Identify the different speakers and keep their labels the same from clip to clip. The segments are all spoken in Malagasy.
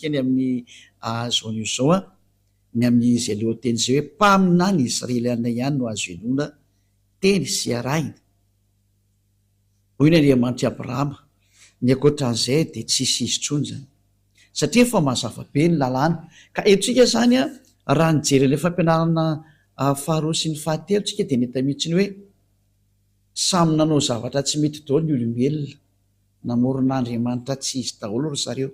Speaker 1: ny amin'ny zaon'io zao a ny amin'izay aloha teny zay hoe mpamina ny israeliana ihany no azo enona teny sy arahina hoy ny andriamanitra Abrahama. Ny akoatran'izay de tsisy izy tsony zany satria fa mazava be ny lalàna. Ka etsika zany a raha nijery ilay fampianarana faharoa sy ny fahatelo tsika de neta mihitsy ny hoe samy nanao zavatra tsy mety daholo ny olombelona, namoron'Andriamanitra tsy izy daholo ry zareo,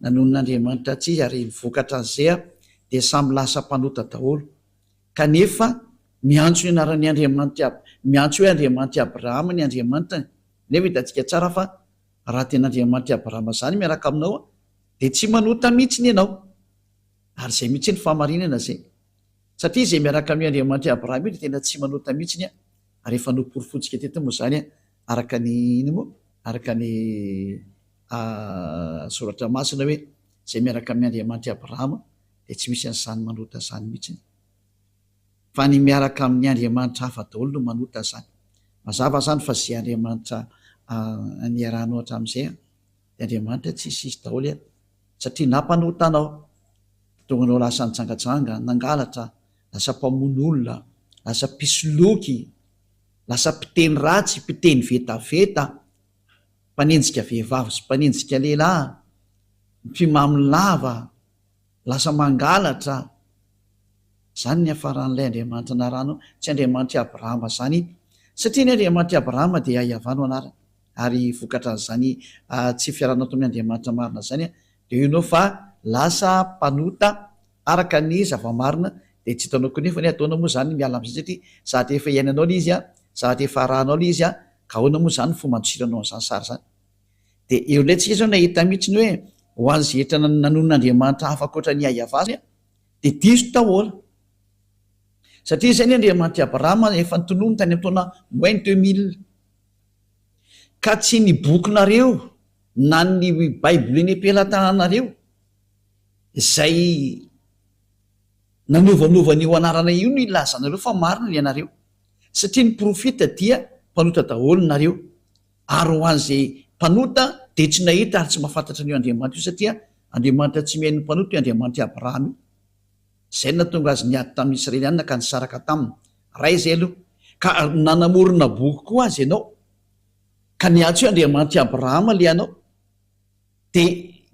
Speaker 1: nanonon'Andriamanitra tsy izy ary nivokatra an'izay a de samy lasa mpanota daholo. Kanefa miantso ny anaran'ny Andriamanitra, miantso hoe Andriamanitra Abrahama ny Andriamanitra, nefa hitantsika tsara fa raha tena Andriamanitra Abrahama zany miaraka aminao a de tsy manota mihitsiny ianao, ary zay mihitsy ny fahamarinana zay satria izay miaraka amin'ny Andriamanitra Abrahama io de tena tsy manota mihitsiny a. Rehefa noporofontsika teto moa zany a araka ny ino moa araka ny soratra masina hoe zay miaraka amin'ny Andriamanitra Abrahama de tsy misy an'izany manota zany mihitsiny fa ny miaraka amin'ny Andriamanitra hafa daholo no manota zany. Mazava zany fa zay Andriamanitra niarahanao hatramin'izay de Andriamanitra tsisy izy daholo a satria nampanota anao tonga anao lasa nitsangatsanga, nangalatra, lasa mpamono olona, lasa mpisoloky, lasa mpiteny ratsy, mpiteny vetaveta, mpanenjika vehivavy sy mpanenjika lehilahy, mpimamilava, lasa mangalatra. Zany ny hafaran'ilay Andriamanitra narano tsy Andriamanitra Abrahama zany, satria ny Andriamanitra Abrahama de aiavano anarany ary vokatra an'izany tsy fiarahana tamin'ny Andriamanitra marina zany a de inao fa lasa mpanota araka ny zava-marina de tsy hitanao koa nefa ny ataonao moa zany miala am'izay satria zahatra efa iainanao le izy a, zahatra efa arahanao le izy a, ka ahoana moa zany fomba andosiranao an'izany sary zany. De eo ilayntsika zao nahita mihitsiny hoe ho an'ny zehetra nanonon'Andriamanitra hafa akoatra ny aiavany a de diso tahola satria zay ny Andriamanitra Abrahama efa nitonomy tany amin'ny taona moins 2000 ka tsy ny bokinareo na ny Baibly eny am-pelantananareo zay nanovanaovana io anarana io no ilazanareo fa marina ny anareo satria ny profita dia mpanota daholo nareo ary ho an'izay mpanota de tsy nahita ary tsy mahafantatra an'io Andriamanitra io satria Andriamanitra tsy mihaino mpanota io Andriamanitra Abrahama io. Zay natonga azy niady tamin'ny Israelianina ka nisaraka taminy ray zay aloha ka nanamorona boky koa azy ianao ka niatso io Andriamanitra Abrahama le anao de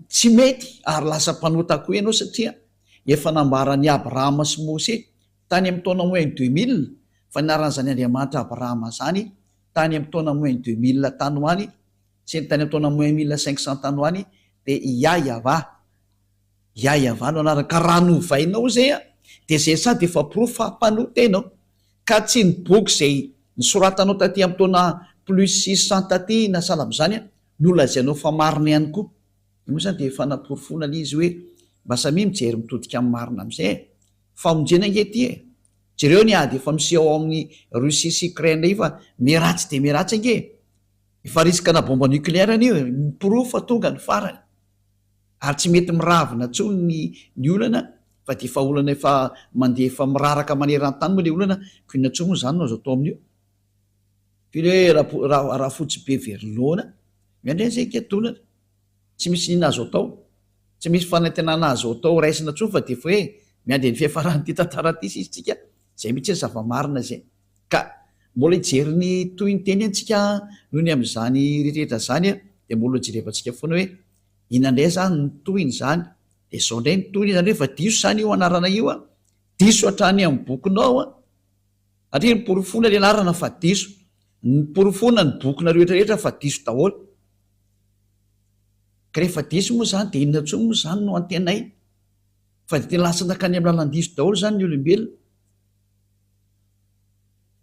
Speaker 1: tsy mety ary lasa mpanota koa ianao satria efa nambarany Abrahama sy Mose tany amin'ny taona moins 2000 fa naran'izany Andriamanitra Abrahama zany tany amin'ny taona moins 2000 tany hoany sy ny tany amin'ny taona moins 1500 tany hoany de Yahava no anarany ka raha novainao zay a de zay sady efa profa mpanota ianao ka tsy ny boky zay nisoratanao taty amin'ny taona plus 600 taty na sahala am'izany a no lazainao fa marina ihany koa. Moa zany de efa naporofona le izy hoe mba samy mijery mitodika amin'ny marina am'izay famonjena angety e jereo ny ady efa miseho ao amin'ny Russie sy Ukraine io fa miratsy de miratsy ange efa risika na bomba nucléaire an'io miprofa tonga ny farany ary tsy mety miravina tsony ny olana fa de efa olana efa mandeha efa miraraka maneran-tany moa le olana ko inona tsony moa zany no azo atao amin'io file raha fotsy be verilona miandray zay ketolana tsy misy nina azo atao, tsy misy fanantenana azo atao raisina tsony fa de fa hoe miandry ny fiafarany ty tantara ty sisy tsika zay mihitsy ny zava-marina zay. Ka mbola hijery ny toy ny teny antsika noho ny am'izany rehetrarehetra zany a de mbola jerevantsika foana hoe inandray zany ny toyny zany de zao ndray ny toyny zany hoe fa diso zany io anarana io a diso hatrany amin'ny bokinao a atria niporofona le anarana fa diso niporofona ny bokina rehetrarehetra fa diso daholo ka rehefa diso moa zany de inona tsony moa zany no antenay fa de tena lasa nakany amin'ny lalan-diso daholo zany ny olombelona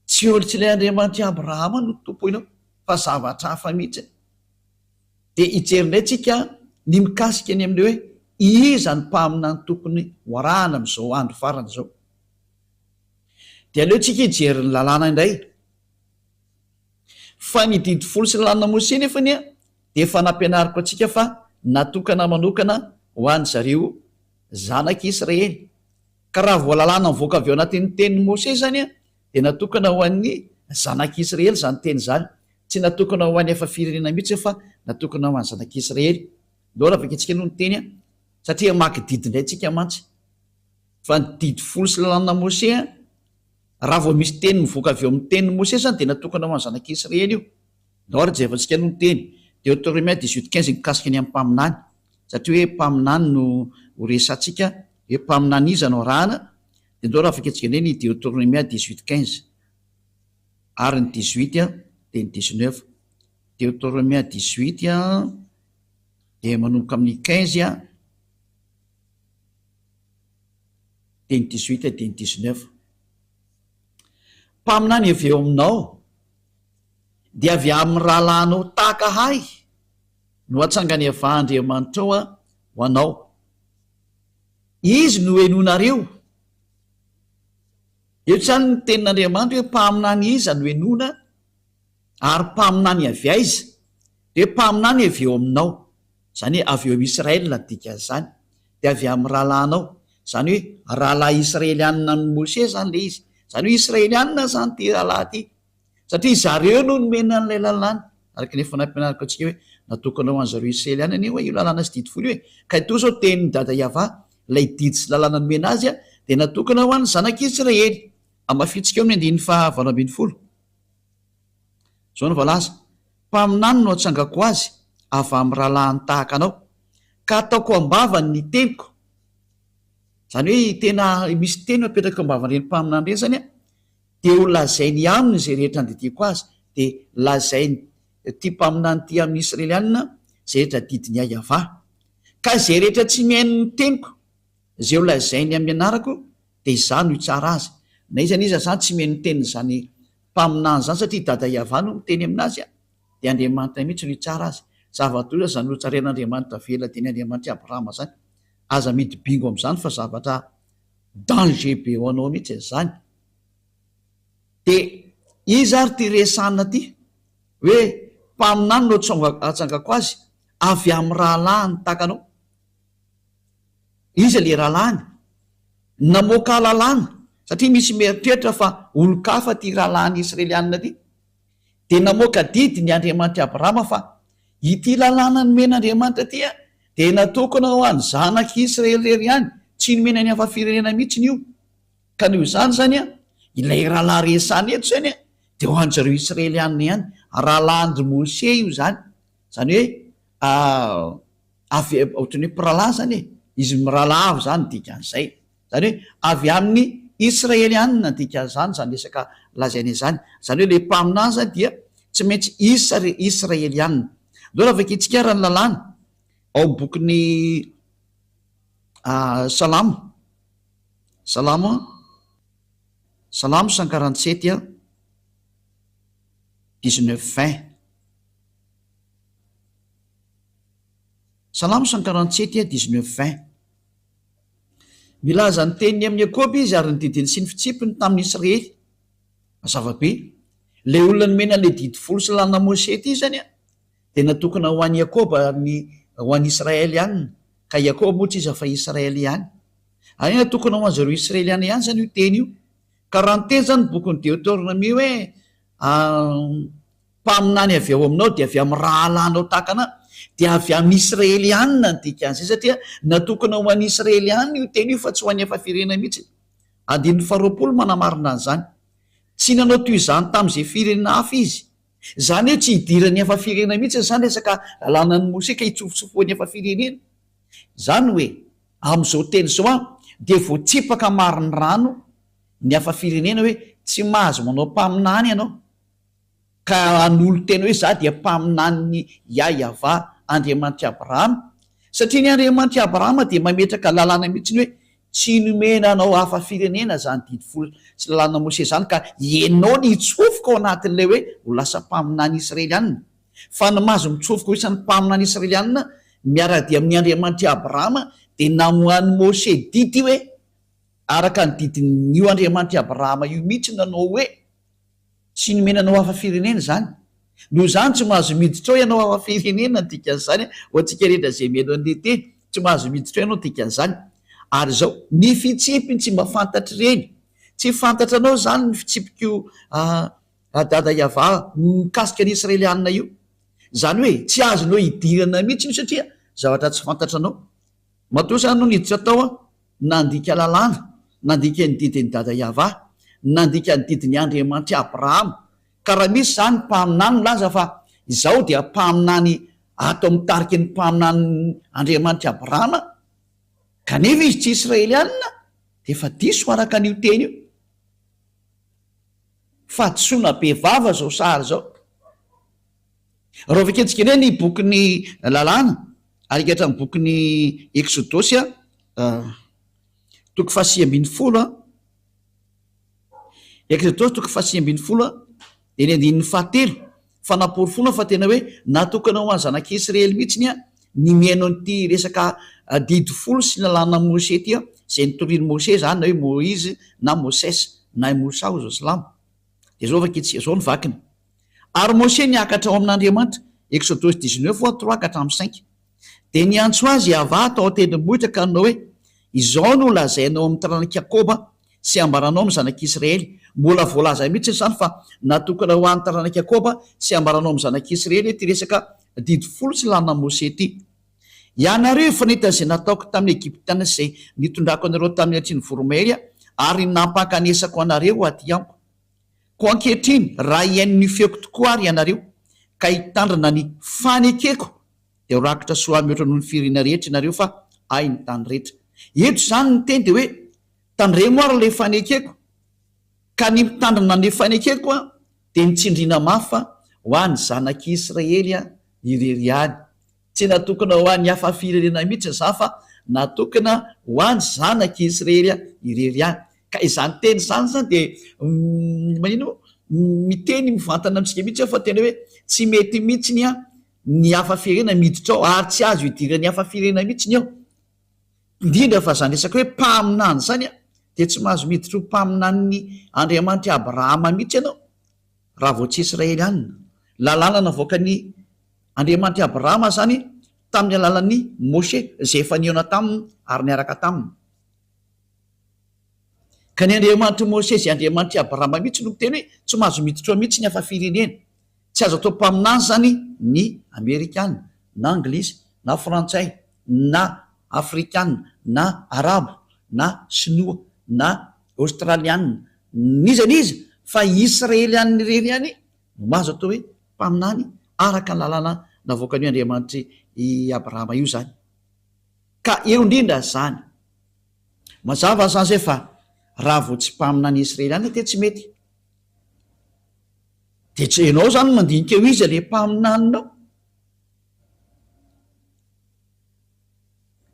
Speaker 1: tsy olo tsy ilay Andriamanitra Abrahama no tompo inao fa zavatra hafa mihitsy de hijery indray tsika ny mikasika ny amin'le hoe iza ny mpamina ny tokony hoarahana am'izao andro farana zao de aleotsika hijery ny lalàna indray fa ny didy folo sy ny lalàna Mose nefany a de efa nampianariko atsika fa natokana manokana ho an'ny zareo zanak' Israely ka raha voalalàna mivoaka avy eo anatin'ny tenin'ny Mose zany a de natokana ho an'ny zanak' Israely zany teny zany tsy natokana ho an'ny efa firenena mihitsy fa natokana ho an'ny zanak' Israely. Ndao raha vakentsika aloha ny teny a satria maky didy indray tsika mantsy fa ny didy folo sy lalàna Mose raha vao misy teny mivoaka avy eo amin'ny tenin'ny Mose zany de natokana ho any zanak'Israely io. Dao ary jevantsika no teny Deutéronomie 18:15 mikasika ny amin'ny mpaminany satria hoe mpaminany no horesantsika hoe mpaminany iza no rahana de ndao raha afaka tsika ny Deutéronomie 18:15 ary ny 18 de ny 19. Deutéronomie 18 de manomboka amin'ny 15 de ny 18 de ny 19. Mpaminany avy eo aminao de avy amin'ny rahalahinao tahaka ahy no atsangany avahandriamanitra ao ho anao. Izy no henonareo. Eo zany ny tenin'Andriamanitra hoe mpaminany iza no henona ary mpaminany avy aiza de mpaminany avy eo aminao, zany hoe avy eo Israela dikan'izany de avy amin'ny rahalahinao, zany hoe rahalahy Israelianina ny Mose zany le izy, zany hoe Israelianina zany ty rahalahy ty satria zareo no nomena an'ilay lalàna araka ny efa nampianariko antsika hoe natokana ho any zareo Israelianina ny hoe io lalàna sy didy folo hoe ka ito zao tenin'ny dada Iava lay didy sy lalàna nomena azy de natokana ho any zanak'Israely. Amafitsika eo amin'ny 9:20 zao no voalaza mpaminany no atsangako azy avy amin'ny rahalahiny tahaka anao ka ataoko ambavany ny teniko, zany hoe tena misy teny apetraka ambavan'ireny mpaminany ireny zany de ho lazainy aminy zay rehetra andidiko azy de lazainy ty mpaminany ty amin'ny Israelianina zay rehetra didiny Iava ka zay rehetra tsy mihaino ny teniko zay ho lazainy amin'ny anarako de izany no hitsara azy. Na izany iza zany tsy mihaino ny teniny zany mpaminany zany satria dada Iava no miteny aminazy de Andriamanitra mihitsy no hitsara azy. Zava-doza zany no tsaren'Andriamanitra vela teny Andriamanitra Abrahama zany, aza mety bingo am'izany fa zavatra danger be ho anao mihitsy zany. De iza ary ty resana ty hoe mpaminany no atsangako azy avy amin'ny rahalahiny tahaka anao. Iza le rahalahiny namoaka lalàna satria misy mieritreritra fa olo-kafa ty rahalahiny Israelianina ty de namoaka didy ny Andriamanitra Abrahama fa ity lalàna nomen'Andriamanitra ty de natokana ho any zanak'Israely rery ihany, tsy nomena ny hafa firenena mihitsy io ka noho izany zany ilay rahalahy resana eto zany de ho any zareo Israelianina ihany, rahalahandry Mose io zany, zany hoe avy ohatrany hoe mpirahalahy zany izy mirahalahy avy zany dikan'izay, zany hoe avy amin'ny Israelianina dikan'izany zany resaka lazainy zany, zany hoe le mpaminany zany dia tsy maintsy Israelianina. Ndao raha avake itsika raha ny lalàna ao bokin'ny Salamo 147 19-20. Salamo 147 19-20 milaza ny teniny amin'ny Jakoby izy ary ny didiny sy ny fitsipiny tamin'ny Israely. Mazava be le olona nomena le didy folo sy lalàna Mose ty zany de natokana ho an'i Jakoba ho an'ny Israelianina ka Jakoba moa tsy iza fa Israely ihany, ary natokana ho any zareo Israelianina ihany zany io teny io. Ka raha ny teny zany bokon'ny Deutéronomie hoe mpaminany avy eo aminao de avy amin'ny rahalahinao tahaka ana de avy amin'ny Israelianina ny dikan'izay satria natokana ho an'ny Israelianina io teny io fa tsy ho an'ny hafa firenena mihitsy. 20 manamarina an'izany. Tsy nanao toy izany tamin'izay firenena hafa izy, zany hoe tsy hidiran'ny hafa firenena mihitsy zany resaka lalànan'ny Mose ka hitsofotsofony hafa firenena. Zany hoe am'izao teny zao de voatsipaka mariny rano ny hafa firenena hoe tsy mahazo manao mpaminany ianao ka an'olo teny hoe za dia mpaminany Iava Andriamanitra Abrahama, satria ny Andriamanitra Abrahama de mametraka lalàna mihitsy ny hoe tsy nomena anao hafa firenena zany didy folo sy lalàna Mose zany ka ianao ny hitsofoka ao anatin'ilay hoe ho lasa mpaminany Israelianina. Fa ny mahazo mitsofoka ho isan'ny mpaminany Israelianina miara-dia amin'ny Andriamanitra Abrahama de namohan'ny Mose didy hoe araka ny didin'io Andriamanitra Abrahama io mihitsy nanao hoe tsy nomenanao hafa firenena zany. Noho zany tsy mahazo miditra ao ianao hafa firenena dikan'izany ho antsika rehetra zay mihaino an'le teny tsy mahazo miditra ao ianao dikan'izany. Ary zao ny fitsipiny tsy mba fantatra reny, tsy fantatra anao zany ny fitsipiko dada Iava mikasika ny Israelianina io, zany hoe tsy azonao hidirana mihitsy io satria zavatra tsy fantatra anao. matosa no niditra tao nandika lalàna, nandika ny didiny dada Iava, nandika ny didiny Andriamanitra Abrahama. Ka raha misy zany mpaminany laza fa izao dia mpaminany ato mitariky ny mpaminany Andriamanitra Abrahama, kanefa izy tsy Israelianina de efa diso araka an'io teny io. Fahadisoana be vava zao sary zao. Raha vaketsika ny bokyny lalàna arikatra ny bokyny Exodosy toko 7:10 Exodosy toko 7:10 de ny andininy 7 fa napory fona fa tena hoe natokana ho any zanak'Israely mihitsiny ny miaino an'ity resaka didy folo sy lalàna Mose ty zay nitoriany Mose zany na hoe Moïse na Moses na Mosa o Joslamo. De zao vaketsika zao ny vakiny. Ary Mose niakatra ao amin'Andriamanitra, Exodosy 19:3-5. De niantso azy Iava tao an-tendrombohitra ka nanao hoe izao no lazainao amin'ny taranak'i Jakoba sy ambaranao amin'ny zanak'Israely. Mbola voalaza mihitsy zany fa natokana ho an'ny taranak'i Jakoba sy ambaranao amin'ny zanak'Israely ty resaka didy folo sy lalàna Mose ty. Ianareo efa nahita zay nataoko tamin'ny Egyptiana zay nitondrako anareo tamin'ny atriny voromahery ary nampakanesako anareo aty amiko. Ko ankehitriny raha iain'ny feoko tokoa ary ianareo ka hitandrina ny fanekeko de ho rakitra soa mihoatra noho ny firina rehetra ianareo fa ay ny tany rehetra. Eto zany ny teny de hoe tandremo ary le fanekeko, ka ny mitandrina ny fanekeko de nitsindrina mafa ho an'ny zanak'Israely irery any. Tsy natokana ho an'ny hafa firenena mihitsy za fa natokana ho an'ny zanak'Israely irery any. Ka izany teny zany de manino miteny mivantana amitsika mihitsy fa tena hoe tsy mety mihitsiny ny hafa firenena miditra ao ary tsy azo idirany hafa firenena mihitsiny ao. Indrindra fa zany resaka hoe mpaminany zany de tsy mahazo miditra ho mpaminan'ny Andriamanitra Abrahama mihitsy ianao raha vao tsy Israelianina. Lalàna navoakany Andriamanitra Abrahama zany tamin'ny alalan'ny Mose zay efa niona taminy ary niaraka taminy. Ka ny Andriamanitra Mose zay Andriamanitra Abrahama mihitsy no teny hoe tsy mahazo miditra mihitsy ny hafa firenena. Tsy azo atao mpaminany zany ny Amerikana na Anglisy na Frantsay na Afrikana na Arabo na Sinoa na Australiana nizaniza fa Israelianina irery any no mahazo atao hoe mpaminany araka ny lalàna navoakany Andriamanitra i Abrahama io zany. Ka eo indrindra zany mazava zany zay fa raha vao tsy mpaminany Israelianina de tsy mety. De tsy ianao zany mandinika eo izy le mpaminaninao.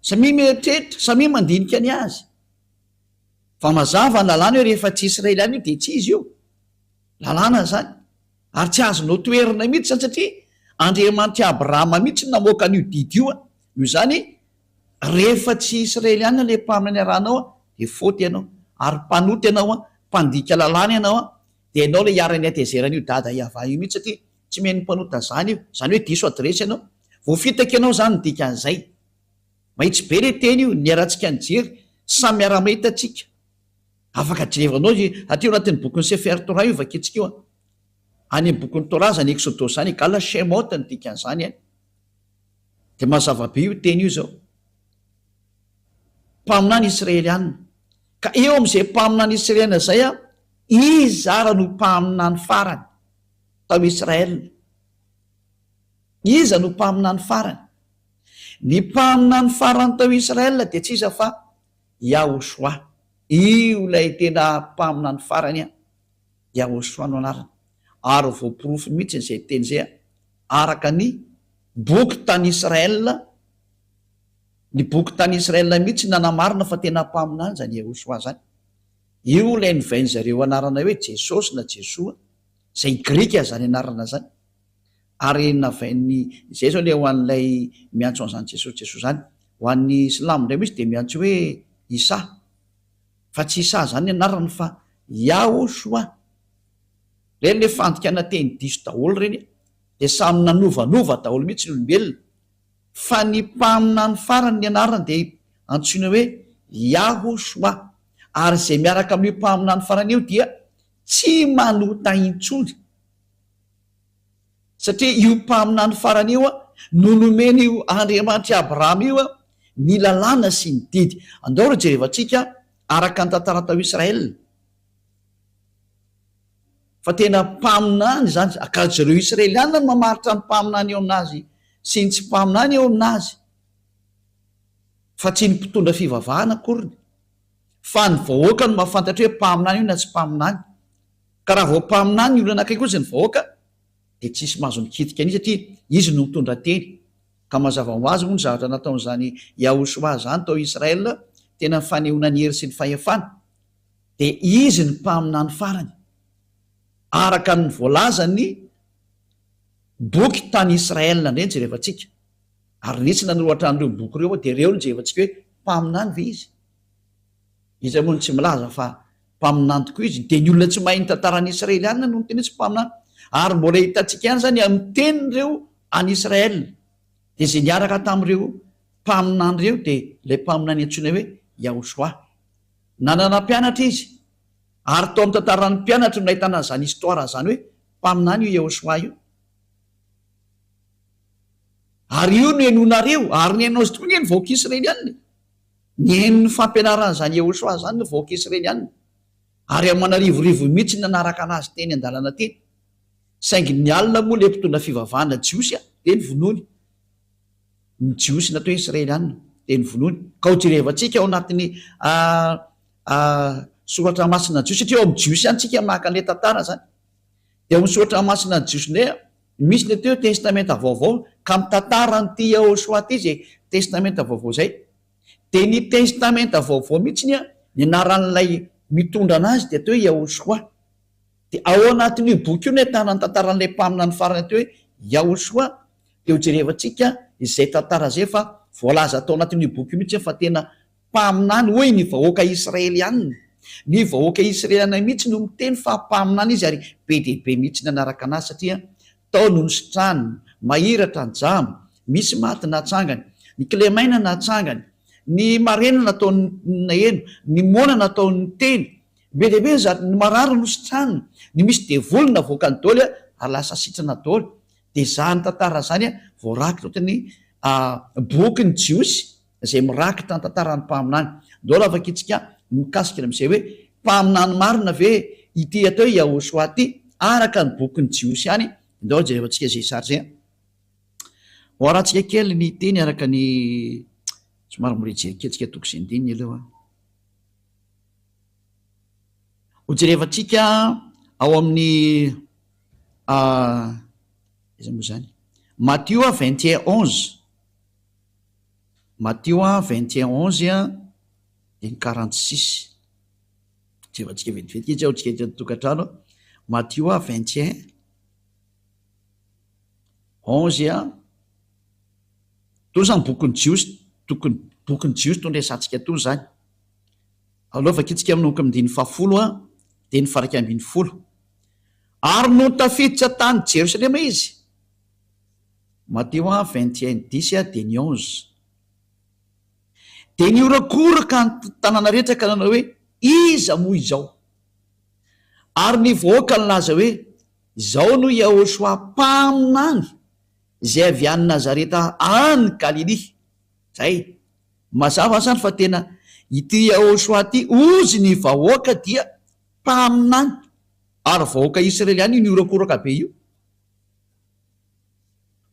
Speaker 1: Samy mieritreritra, samy mandinika ny azy. Fa mazava ny lalàna hoe rehefa tsy Israelianina io de tsy izy io. Lalàna zany. Ary tsy azonao toerina mihitsy zany satria Andriamanitra Abrahama mihitsy namoaka an'io didy io. Io zany rehefa tsy Israelianina le mpaminany arahanao de faute ianao. Ary mpanoty ianao mpandika lalàna ianao de ianao le hiarany atezerana io dada Iava io mihitsy satria tsy meny mpanota zany io. Zany hoe diso adresy ianao. Voafitaka ianao zany dika an'izay. Mahitsy be le teny io niarantsika nijery samy miara-mahita atsika. Afaka jerevanao ateo anatin'ny bokin'ny Sefer Torah io vaketsika io any amin'ny bokin'ny Torah zany Exodosy zany gala Shemot ny dikan'izany any. De mazava be io teny io zao. Mpaminany Israelianina. Ka eo am'izay mpaminany Israelianina zay izy ara no mpaminany farany tao Israel. Iza no mpaminany farany. Ny mpaminany farany tao Israel de tsy iza fa Yahoshua. Io lay tena mpaminany farany Yahoshua no anarany. Ary voaporofo mihitsy zay teny zay araka ny boky tany Israel. Ny boky tany Israel mihitsy nanamarina fa tena mpaminany zany Yahoshua zany. Io lay nivainy zareo anarana hoe Jesosy na Jesoa zay Grika zany anarana zany. Ary navainy zay zao le ho an'ilay miantso an'izany Jesosy zany. Ho an'ny Silamo ndray misy de miantso hoe Isa. Fa tsy Isa zany anarany fa Yahoshua. Reny le fandikana teny diso daholo reny de samy nanovanova daholo mihitsy ny olombelona. Fa ny mpaminany farany ny anarany de antsoina hoe Yahoshua. Ary zay miaraka amin'ny mpaminany farany io dia tsy manota intsony. Satria io mpaminany farany io no nomeny io Andriamanitra Abrahama io ny lalàna sy ny didy. Andao ro jerevantsika araka ny tantara tao Israel fa tena mpaminany zany akajo ireo Israeliana no mamaritra ny mpaminany eo aminazy sy ny tsy mpaminany eo aminazy fa tsy ny mpitondra fivavahana akoriny fa ny vahoaka no mahafantatra hoe mpaminany io na tsy mpaminany. Ka raha vao mpaminany ny olona anankiray kosa ny vahoaka dia tsisy mahazo mikitika an'izy satria izy no mitondra teny. Ka mazava ho azy moa ny zavatra nataon'izany Yahoshua zany tao Israel tena ny fanehoana ny hery sy ny fahefana dia izy ny mpaminany farany araka ny voalaza ny boky tany Israel indray jerevantsika ary nisy nanoratra an'ireo boky ireo dia ireo no jerevantsika hoe mpaminany ve izy. Izy moa tsy milaza fa mpaminany tokoa izy dia ny olona tsy mahay ny tantaran'ny Israeliana no tena tsy mpaminany ary mbola hitantsika ihany zany amin'ny tenin'ireo any Israel dia izay niaraka tamin'ireo mpaminany ireo dia ilay mpaminany antsoina hoe Yahoshua. Nanana mpianatra izy ary tao amin'ny tantaran'ny mpianatra no nahitana zany histoira zany hoe mpaminany io Yahoshua io ary io no henonareo ary ny hainao azy tokoa ny vahoaka Israeliana ny hainony fampianaran'izany Yahoshua zany ny vahoaka Israeliana ary amin'ny manarivorivo mihitsy nanaraka anazy teny an-dalana teny saingy ny alina moa le mpitondra fivavahana jiosy dia ny vonoany ny jiosy natao Israeliana dia ny vonoany. Ka ho jerevantsika ao anatin'ny soratra masina jiosy satria ao amin'ny jiosy any tsika maka an'ilay tantara zany dia ao amin'ny soratra masina jiosy indray misy le teo testamenta vaovao ka mitantara n'ity Yahoshua ty izay testamenta vaovao zay dia ny testamenta vaovao mihitsy ny anaran'ilay mitondra anazy dia atao hoe Yahoshua. Dia ao anatin'io boky io no ahitana ny tantaran'ilay mpaminany farany atao hoe Yahoshua. Dia ho jerevantsika izay tantara zay fa voalaza atao anatin'io boky io mihitsy fa tena mpaminany hoe ny vahoaka Israeliana ny vahoaka Israeliana mihitsy no miteny fa mpaminany izy ary be dia be mihitsy nanaraka anazy satria tao no nositrany mahiratra ny jamo misy maty natsangany ny kilemaina natsangany ny marena nataony eno ny mona nataony teny be dia be zany ny marary nositrany ny misy devolona voaka ny daoly ary lasa sitrana daoly dia zany tantara zany voarakitra ohatrany boky ny jiosy izay mirakitra ny tantaran'ny mpaminany. Ndao lavaka itsika mikasika amin'izay hoe mpaminany marina ve ity atao Yahoshua ty araka ny boky ny jiosy any. Ndao jerevantsika zay sary zay oharantsika kely ny teny araka ny somary morejeriketsika toko sy ndininy aloha ho jerevantsika ao amin'ny iza moa zany Matthieu 21:11 Matthieu 21:11 dia ny 46 jerevantsika vetivety ketsy ao tsika tokantrano Matthieu 21:11 tony zany boky ny jiosy boky ny jiosy tony resantsika tony zany alovaka itsika amin'noko amin'ny 10 dia ny faraka ambin'ny 10 ary no tafiditra tany Jerosalema izy. Matthieu 21:10 dia ny 11 dia niorakoraka ny tanàna rehetra ka nanao hoe iza moa izao ary ny vahoaka ny laza hoe izao no Yahoshua mpaminany izay avy any Nazareta any Galili. Zay mazava zany fa tena ity Yahoshua ty ozy ny vahoaka dia mpaminany ary vahoaka Israeliana io niorakoraka be io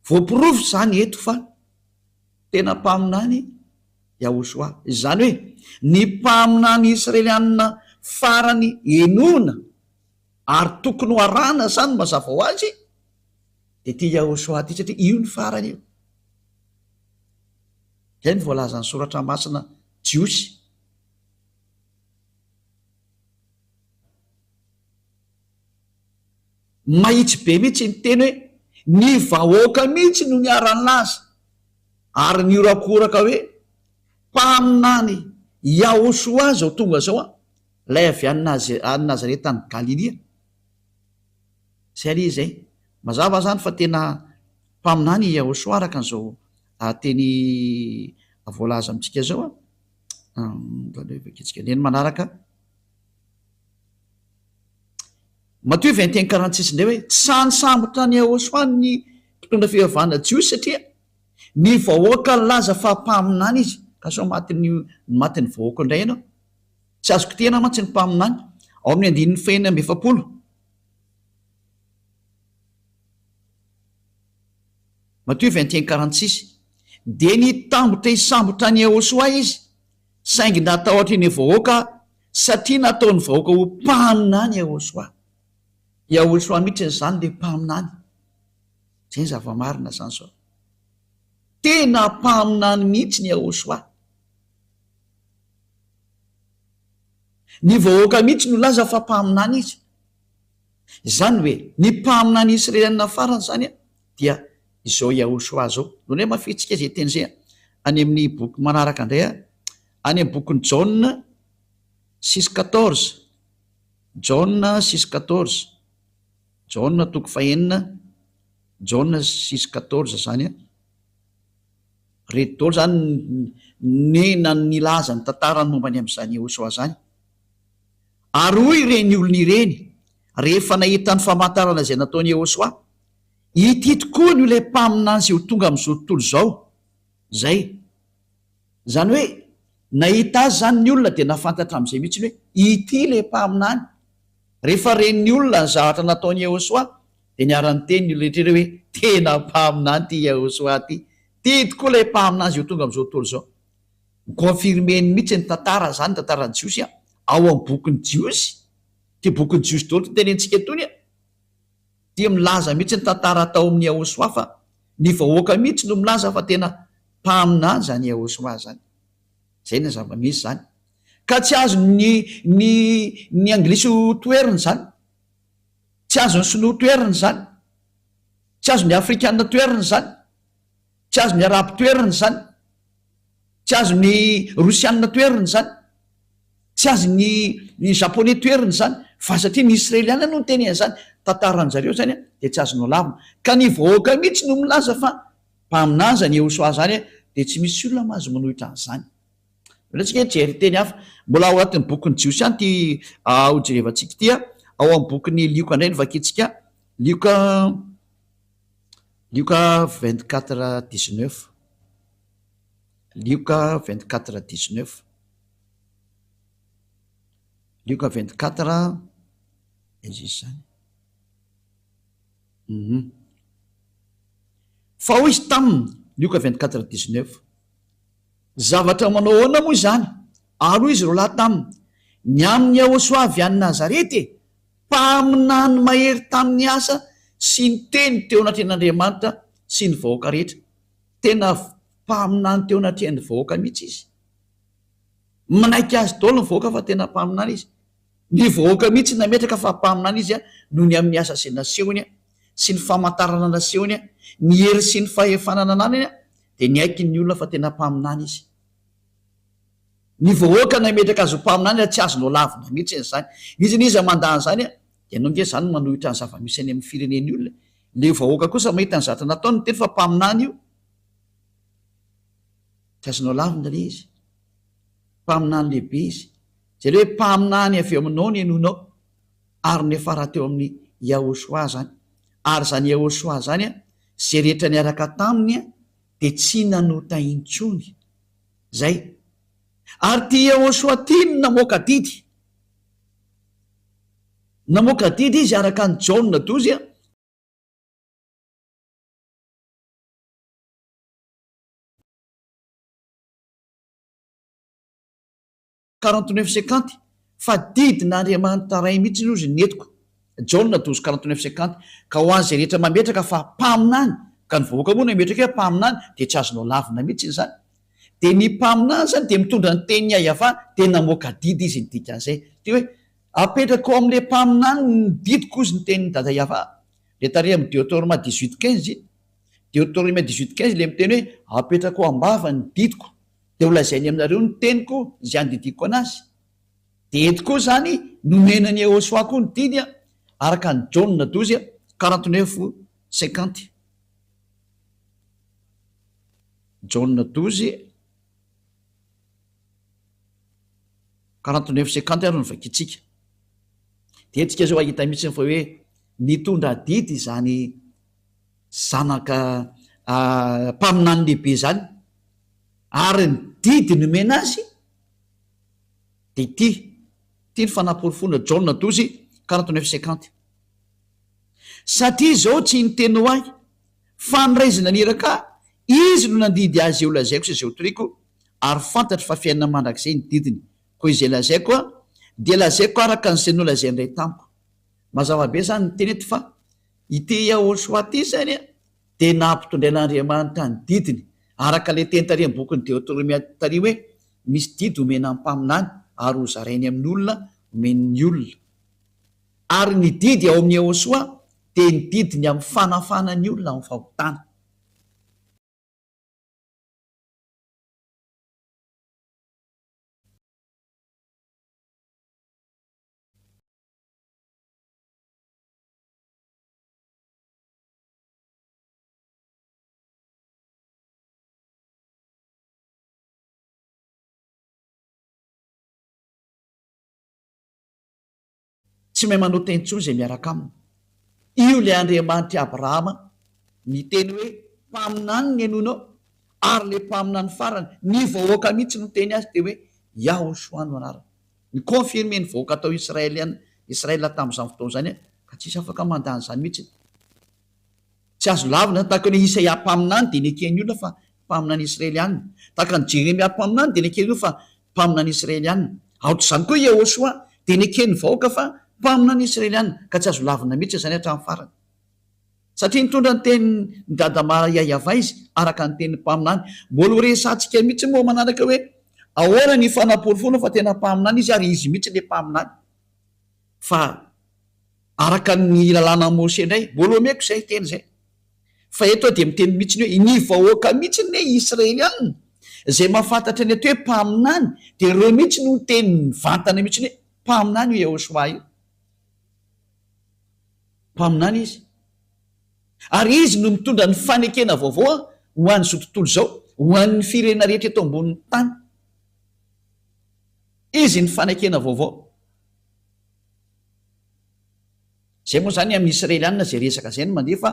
Speaker 1: voapirofo zany eto fa tena mpaminany Yahoshua izany hoe ny mpaminany Israeliana farany enona ary tokony ho arana zany mazava ho azy dia ty Yahoshua ty satria io ny farany io. Zay ny voalaza ny soratra masina jiosy. Mahitsy be mihitsy ny teny hoe ny vahoaka mihitsy no niarany laza ary niorakoraka hoe mpaminany Yahoshua zao tonga zao lay avy any Nazareta any Galilia. Zay ali zay mazava zany fa tena mpaminany Yahoshua araka an'izao teny voalaza amintsika zao vaketsika neny manaraka Matthieu 21:46 indray hoe tsy sambotra ny Yahoshua ny mpitondra fivavahana jiosy satria ny vahoaka ny laza fa mpaminany izy ka so matin'ny vahoaka indray ianao tsy azoko tena mantsy ny mpaminany ao amin'ny 9:7 Matthieu 21:46 dia nitambotra hisambotra ny Yehosoa izy saingy natahotra ny vahoaka satria nataony vahoaka ho mpaminany Yehosoa mihitsy nyzany le mpaminany zay ny zava-marina zany sao tena mpaminany mihitsy ny Yehosoa ny vahoaka mihitsy no laza fa mpaminany izy zany hoe ny mpaminany Israelina farany zany dia izao Yehosoa zao no hoe mafitsika zay teny zay any amin'ny boky manaraka indray any amin'ny bokin'ny Jaona 6:14 Jaona 6:14 Jaona 6:14 Jaona 6:14 zany reto daholo zany nena nilaza ny tantarany mombany amin'izany Yehosoa zany ary hoy ireny olona ireny rehefa nahita ny famantarana izay nataony Yehosoa ity tokoa ny le mpaminany izay ho tonga amin'izao tontolo zao zay zany hoe nahita azy zany ny olona dia nafantatra amin'izay mihitsy hoe ity le mpaminany rehefa ren'ny olona ny zavatra nataony Yehosoa dia niarany teny ny olona rehetrretra hoe tena mpaminany ty Yehosoa ty tokoa le mpaminany izay ho tonga amin'izao tontolo zao confirmeny mihitsy ny tantara zany tantarany Jiosy ao amin'ny bokin'ny Jiosy ty bokin'ny Jiosy daholo ty tenentsika etony dia milaza mihitsy ny tantara tao amin'ny Yehosoa fa ny vahoaka mihitsy no milaza fa tena mpaminany zany Yehosoa zany zay ny zava-misy zany ka tsy azo ny anglisy ho toeriny zany tsy azo ny sinoa toeriny zany tsy azo ny afrikanina toeriny zany tsy azo ny arabo toeriny zany tsy azo ny rosianina toeriny zany tsy azo ny japonais toeriny zany fa satria ny israeliana no nyteny zany tantaran zareo zany dia tsy azonao lavina ka ny vahoaka mihitsy no milaza fa mpaminany zany Yehosoa zany dia tsy misy olona mahazo manohitra an'izany ratsika jery teny hafa mbola ao anatin'ny bokin'ny Jiosy any ty hojerevantsika ty ao amin'ny bokin'ny Lioka indray ny vakitsika Lioka 24:19 Lioka 24:19 Lioka 24 izy zany fa hoy izy taminy Lioka 24:19 zavatra manao ahoana moa zany ary hoy izy ro lahy taminy ny amin'ny Yehosoa avy any Nazarety mpaminany mahery tamin'ny asa sy ny teny teo anatrehan'Andriamanitra sy ny vahoaka rehetra tena mpaminany teo anatrehan'ny vahoaka mihitsy izy manaiky azy daholo ny vahoaka fa tena mpaminany izy ny vahoaka mihitsy nametraka fa mpaminany izy noho ny amin'ny asa sy nasehony sy ny famantarana nasehony ny hery sy ny fahefanana anany dia ny aiky ny olona fa tena mpaminany izy ny vahoaka nametraka azy ho mpaminany tsy azonao lavina mihitsy zany izy niza mandany zany dia nonge zany manohitra ny zava-misy any amin'ny fireneny olona le vahoaka kosa mahita ny zatra nataony teny fa mpaminany io tsy azonao lavina le izy mpaminany lehibe izy zay le hoe mpaminany avy eo aminao ny enonao ary ny fara teo amin'ny Yehosoa zany ary zany Yehosoa zany zay rehetra niaraka taminy dia tsy nanota intsony zay ary ty Yehosoa ty no namoaka didy izy araka ny Jaona 12 49:50 fa didin'Andriamanitra ray mihitsy nozy netiko Jaona 12:49 ka ho an'izay rehetra mametraka fa mpaminany ka ny vahoaka moa nametraka hoe mpaminany dia tsy azonao lavina mihitsy zany dia ny mpaminany zany dia mitondra ny teniny ayava dia namoaka didy izy ny dikan'izay ty hoe apetraka ao amin'le mpaminany ny didiko izy ny teniny dada iava le tare amin'ny Deutéronome 18:15 Deutéronome 18:15 le miteny hoe apetraka ao ambava ny didiko dia holazainy aminareo ny teniko zay andidiko anazy dia eto koa zany nomenany Yehosoa koa ny didy araka ny Jaona 12:49-50 Jaona 12:49-50 ary ny vakitsika dia etsika zao ahita mihitsy fa hoe nitondra didy zany zanaka mpaminany lehibe zany ary didy nomena azy de ty ny fanaporofona John 12:49 satria zao tsy niteny ho ahy fa niraizina niraka izy no nandidy azy eo lazaiko sy zay otoriko ary fantatry fa fiainana mandrak'izay ny didiny koa izay lazaiko a de lazaiko araka nyzay no lazay ndray tamiko mazavabe zany ny teny ety fa ity Yahosoa ty zany a de nampitondrain'Andriamanitra ny didiny araka le teny tary amin'ny bokin'ny Deutéronomie tary hoe misy didy omena amin'ny mpaminany ary ho zarainy amin'ny olona omen'ny olona ary ny didy ao amin'ny Yahosoa de ny didiny amin'ny fanafana ny olona amin'ny fahotana. Tsy mahay manao teny intsony zay miaraka aminy io le Andriamanitra Abrahama miteny hoe mpaminany ny anonao ary le mpaminany farany ny vahoaka mihitsy no teny azy de hoe Yahosoa no anarany ny confirme ny vahoaka atao Israela tamin'izany fotoana zany a ka tsisy afaka mandany zany mihitsy tsy azo lavina tahaka ny Isaia mpaminany de nekeny olona fa mpaminany Israelianina tahaka ny Jeremia mpaminany de nekeny olona fa mpaminany Israelianina aotr'izany koa Yahosoa de nekeny vahoaka fa mpaminany Israelianina ka tsy azo lavina mihitsy zany hatramin'ny farany satria nitondra ny teny ny dadama yayava izy araka ny teny mpaminany mbola ho resantsika mihitsy moa manaraka hoe ahoana ny fanaporofona fa tena mpaminany izy ary izy mihitsy le mpaminany fa araka ny lalàna Mose indray mbola omeko zay teny zay fa eto de miteny mihitsy ny hoe ny vahoaka mihitsy ny Israelianina zay mahafantatra ny ato hoe mpaminany de reo mihitsy no teny vantana mihitsy ny hoe mpaminany io Yahosoa io mpaminany izy ary izy no mitondra ny fanekena vaovao ho an'izao tontolo zao ho an'ny firena rehetra eto ambonin'ny tany izy ny fanekena vaovao zay moa zany amin'ny Israelianina zay resaka zay no mandeha fa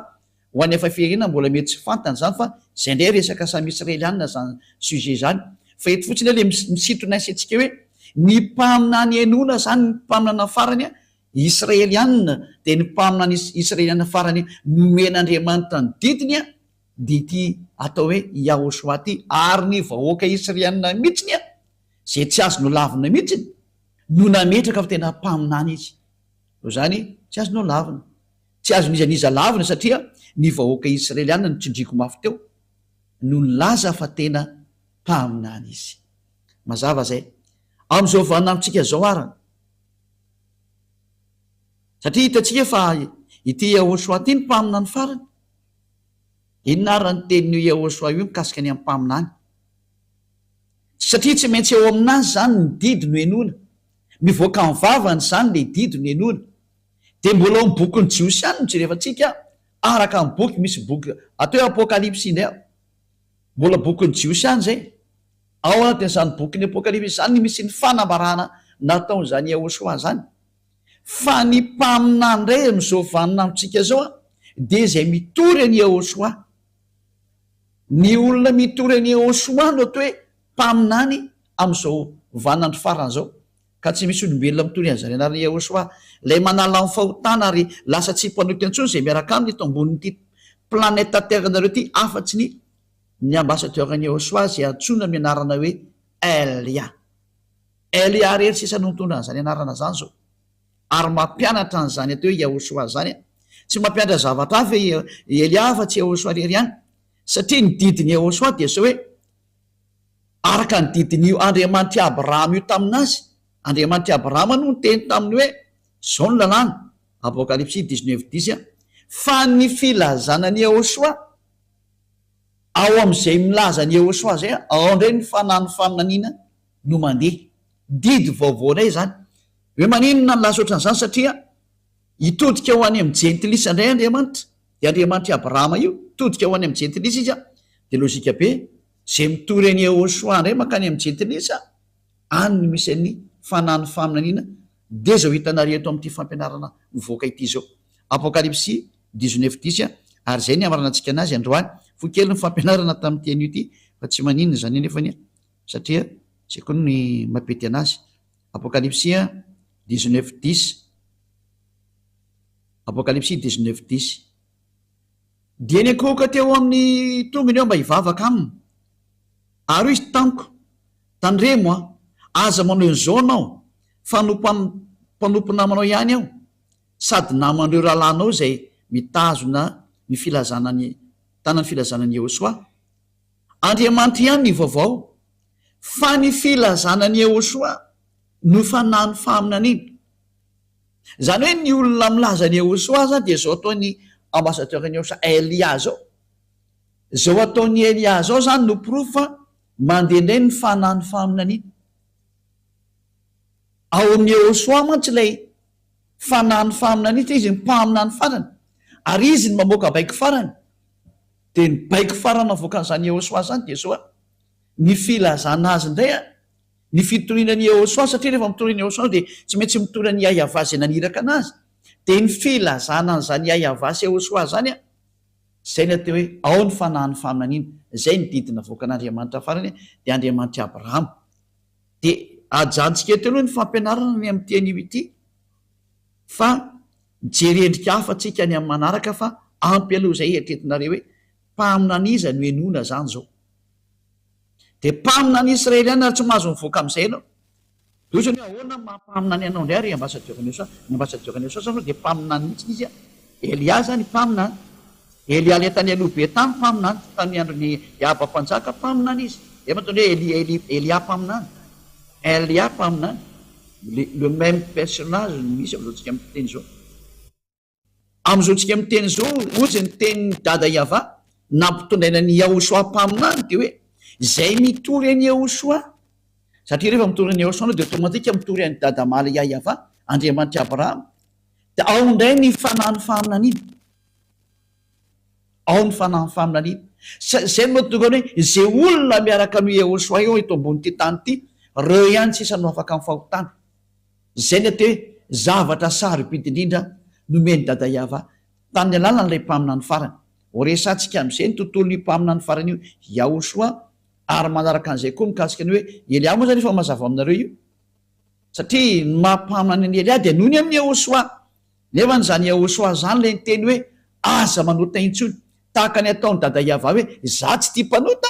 Speaker 1: ho an'ny efa firenena mbola mety tsy fantany zany fa zay ndray resaka samy Israelianina zany sujet zany fa eto fotsiny le misintona atsika hoe ny mpaminany enona zany ny mpaminana farany a Israelianina de ny mpaminany Israelianina farany nomen'Andriamanitra ny didiny a de ty atao hoe Yahosoa ty ary ny vahoaka Israelianina mihitsiny a zay tsy azo no lavina mihitsiny no nametraka fa tena mpaminany izy zany tsy azo no lavina tsy azo nizaniza lavina satria ny vahoaka Israelianina no tsindriko mafy teo no nilaza fa tena mpaminany izy mazava zay am'izao vanamitsika zao arany satria hitatsika fa ity Yahosoa ty ny mpaminany farany inona ary ny tenin'io Yahosoa io mikasika ny amin'ny mpaminany satria tsy maintsy eo aminazy zany ny didy no enona mivoaka amin'ny vavany zany le didy no enona de mbola ao amin'ny boky ny Jiosiany no jerefantsika araka amin'ny boky misy boky atao hoe apokalipsy indray mbola boky ny Jiosiany zay ao anatin'izany boky ny apokalipsy zany misy ny fanambarana nataon'izany Yahosoa zany fa ny mpaminany indray am'izao vaninamitsika zao a de zay mitory any Yahosoa ny olona mitory any Yahosoa no atao hoe mpaminany am'izao vaninandro farany zao ka tsy misy olombelona mitory an'zany anarany Yahosoa lay manala amin'ny fahotana ary lasa tsy mpanoty antsony zay miaraka aminy eto ambonin'ity planeta terre nareo ty afatsy ny ambassadeur-ny Yahosoa zay antsoina amin'ny anarana hoe Elia rery sisa no mitondra an'zany anarana zany zao ary mampianatra an'zany atao hoe Yahosoa zany tsy mampianatra zavatra hafa Elia fa tsy Yahosoa rery ihany satria ny didiny Yahosoa de sao hoe araka ny didiny Andriamanitra Abrahama io taminazy Andriamanitra Abrahama no niteny taminy hoe zao ny lalàna apokalipsy 19:10 fa ny filazana ny Yahosoa ao am'izay milaza ny Yahosoa zay ao indray ny fanany faminaniana no mandeha didy vaovao indray zany hoe maninona ny lasa ohatran'izany satria hitodika ho any amin'ny jentilisa indray Andriamanitra de Andriamanitra Abrahama io todika ho any amin'ny jentilisa izy a de lozika be zay mitory any Yahosoa indray makany amin'ny jentilisa any no misy any fanany faminaniana de zao hitanareo eto amin'ity fampianarana mivoaka ity zao apokalipsy 19:10 ary zay ny amaranantsika anazy androany fo kely ny fampianarana tamin'ny teny io ty fa tsy maninona zany nefany satria tsy koa ny mapety anazy. Apokalipsia 19:10. Apokalipsia 19:10. dia ny akohoka teo amin'ny tongony eo mba hivavaka aminy, ary izy tamiko, tandremo aza manao an'izao anao fa mpanompo namanao ihany aho, sady naman'ireo rahalanao zay mitazona ny filazanany tanany filazanany Jehosoa. Andriamanitra ihany ny vaovao fa ny filazanany Jehosoa no fanahany faminana iny. Zany hoe ny olona milazany Jehosoa zany dia zao ataony ambassadeur-ny Jehosoa Elia zao. Zao ataony Elia zao zany no proof fa mandehandray ny fanahany faminana iny. Ao amin'ny Jehosoa mantsy ilay fanahany faminana iny, izy mpaminany farany, ary izy ny mamoaka baiko farany. Dia ny baiko farany avoakan'izany Jehosoa zany dia zao ny filazana azy indray ny fitorianany Jehosoa, satria rehefa mitorina Jehosoa dia tsy maintsy mitorina ny Yahva zay naniraka anazy. Dia ny filazana an'izany Yahva sy Jehosoa zany zay ny atao hoe ao ny fanahany faminana iny. Zay ny didina avoakan'Andriamanitra farany dia Andriamanitra Abrahama. Dia ajantsika eto aloha ny fampianarana ny amin'ny teny ity, fa mijery endrika hafa tsika ny amin'ny manaraka, fa ampy aloha zay eritretinareo hoe mpaminana iza no enona zany zao. Dia mpaminana Israely ihany ary tsy mahazo mivoaka amin'izay ianao. Ohatrany hoe ahoana mampaminany ianao indray ary ambassadeur-ny Jehosoa zany dia mpaminany mihitsy izy. Elia zany mpaminany, Elia ilay tany aloha be tany mpaminany, tany andron'ny Yahva-mpanjaka mpaminany izy. Dia mahatonga hoe Elia mpaminany, Elia mpaminany, le même personnage misy amin'izao tsika miteny zao. Amin'izao tsika miteny zao ohatsy ny teny dada Yahva nampitondrainany Jehosoa mpaminany dia hoe zay mitory any Jehosoa, satria rehefa mitory any Jehosoa dia automatika mitory any dada maly Yahva, Andriamanitra Abrahama. Dia ao indray ny fanahany faminana iny, ao ny fanahany faminana iny. Zay no mahatonga hoe zay olona miaraka amin'ny Jehosoa eo eto ambony tany ity, reo ihany sisa no afaka amin'ny fahotana. Zay ny atao hoe zavatra sarobidy indrindra nomeny dada Yahva tamin'ny alalan'ilay mpaminany farany. Horesantsika amin'izay ny tontolon'ny mpaminany farany io Jehosoa, ary manaraka an'izay koa mikasika ny hoe Elia moa zany efa mazava aminareo io, satria ny mampaminana ny Elia dia nohony amin'ny Jehosoa. Nefa n'izany Jehosoa zany lay nyteny hoe aza manota intsony, tahaka ny ataony dada Yahva hoe za tsy tia mpanota,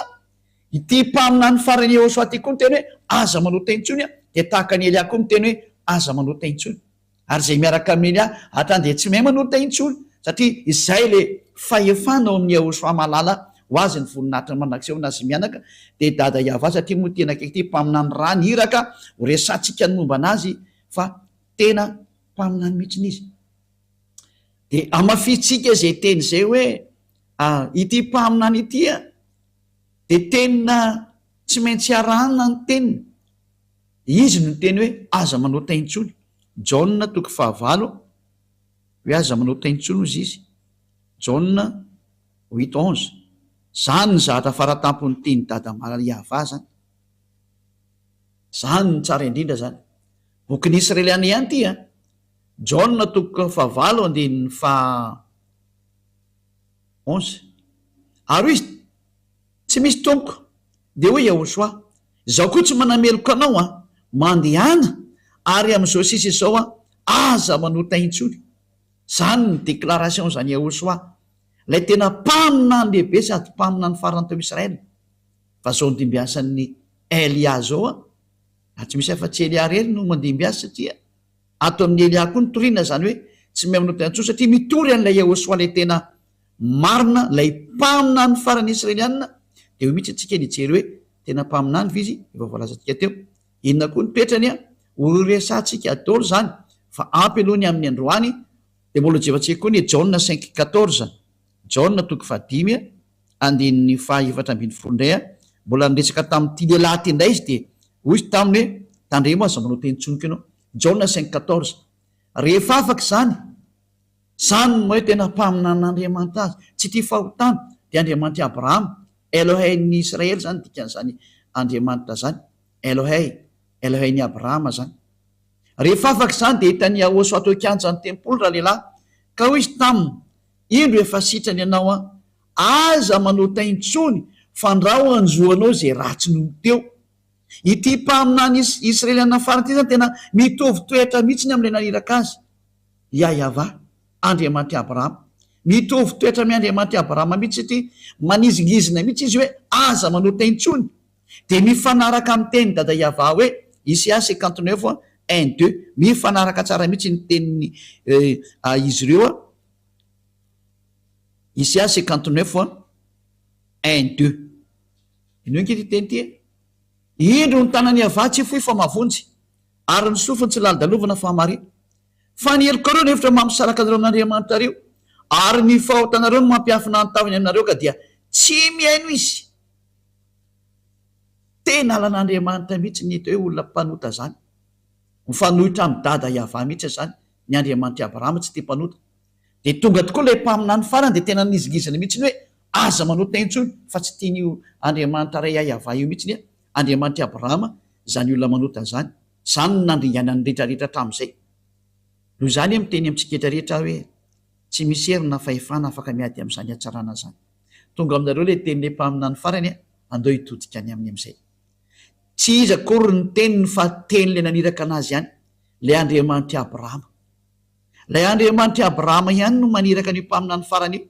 Speaker 1: ity mpaminany farany Jehosoa ty koa miteny hoe aza manota intsony, dia tahaka ny Elia koa miteny hoe aza manota intsony. Ary zay miaraka amin'ny Elia hatrany dia tsy mahay manota intsony, satria izay le fahefana ao amin'ny Jehosoa malala ho azy ny voninahitra manakseho nazy mianaka. Dia dada Yahva satria moa tena akaiky mpaminany rany hiraka, ho resantsika ny momba anazy fa tena mpaminany mihitsy izy. Dia amafitsika zay teny zay hoe ity mpaminany ity dia tena tsy maintsy arahana ny teniny. Izy no teny hoe aza manota intsony. Jaona 5:9 hoe aza manota intsony ozy izy. Jaona 8:11. Zany ny zahatra faratampon'ny teny dada maly Yahva zany. Zany ny tsara indrindra zany. Boky ny Israeliana ihany ty Jaona 5:11. Ary izy tsy misy tompoko dia hoe Jehosoa, zaho koa tsy manameloka anao mandehana, ary amin'izao sisa izao aza manota intsony. Zany ny déclaration zany Jehosoa, lay tena mpaminany lehibe sady mpaminany farany tao Israely. Fa zao ndimbiasan'ny Elia zao tsy misy afa-tsy Elia rery no mandimbiasa, satria ato amin'ny Elia koa nitoriana zany hoe tsy mahay manota intsony, satria mitory an'ilay Jehosoa lay tena marina, lay mpaminany farany Israeliana. Dia ho mihitsy atsika nijery hoe tena mpaminany vizy efa voalazantsika teo. Inona koa nytoetrany ho resantsika daholo zany, fa ampy aloha ny amin'ny androany. Dia mbola jevantsika koa ny Jaona 5:14. Jaona 5:7 indray mbola niresaka tamin'ity lehilahy ty indray izy, dia hoy izy taminy hoe tandremo aza manota intsoniko ianao. Jaona 5:14. Rehefa afaka zany, zany hoe tena mpaminan'Andriamanitra azy, tsy tia fahotana, dia Andriamanitra Abrahama, Elohei-ny Israely zany dikan'izany Andriamanitra zany, Elohei-ny Abrahama zany. Rehefa afaka zany dia hitany Jehosoa atao kianja ny tempoly raha lehilahy, ka hoy izy taminy, indro efa sitrany ianao aza manota intsony, fa ndrao anjoanao zay ratsy noho teo. ity mpaminany israeliana farany ty zany tena mitovy toetra mihitsy ny am'lay naniraka azy Yahva andriamanity Abrahama, mitovy toetra amin'ny andriamanity Abrahama mihitsy satria manizingizina mihitsy izy hoe aza manota intsony, de mifanaraka amin'ny teny dada Yahva hoe Isaia 59 1-2 mifanaraka tsara mihitsy ny teniny izy ireo Isaia 59 1-2 ino nkity teny ty indro ny tanany Yahva tsy foy fa mavonjy ary ny sofiny tsy lalidalovana fa mari fa ny heloka reo nefitra mampisaraka anareo amin'Andriamanitrareo ary ny fahotanareo no mampiafina ny taviny aminareo ka dia tsy miaino izy. Tena alan'Andriamanitra mihitsy ny hita hoe olona mpanota zany, mifanohitra amin'ny dada Yahva mihitsy zany ny Andriamanitra Abrahama tsy tia mpanota, de tonga tokoa ilay mpaminany farany de tena nizigizana mihitsy ny hoe aza manota intsony fa tsy tian'io Andriamanitra ray Yahva io mihitsy ny Andriamanitra Abrahama zany olona manota zany, zany no nandringanany rehetrarehetra hatramin'izay. No zany miteny amintsika rehetra hoe tsy misy herina fahefana afaka miady amin'izany hatsarana zany. Tonga aminareo le teny le mpaminany farany andeo hitodika any amin'ny amin'izay. Tsy izy akory ny teniny fa teny le naniraka anazy ihany, le Andriamanitra Abrahama. Lay Andriamanitra Abrahama ihany no maniraka ny mpaminany farany io,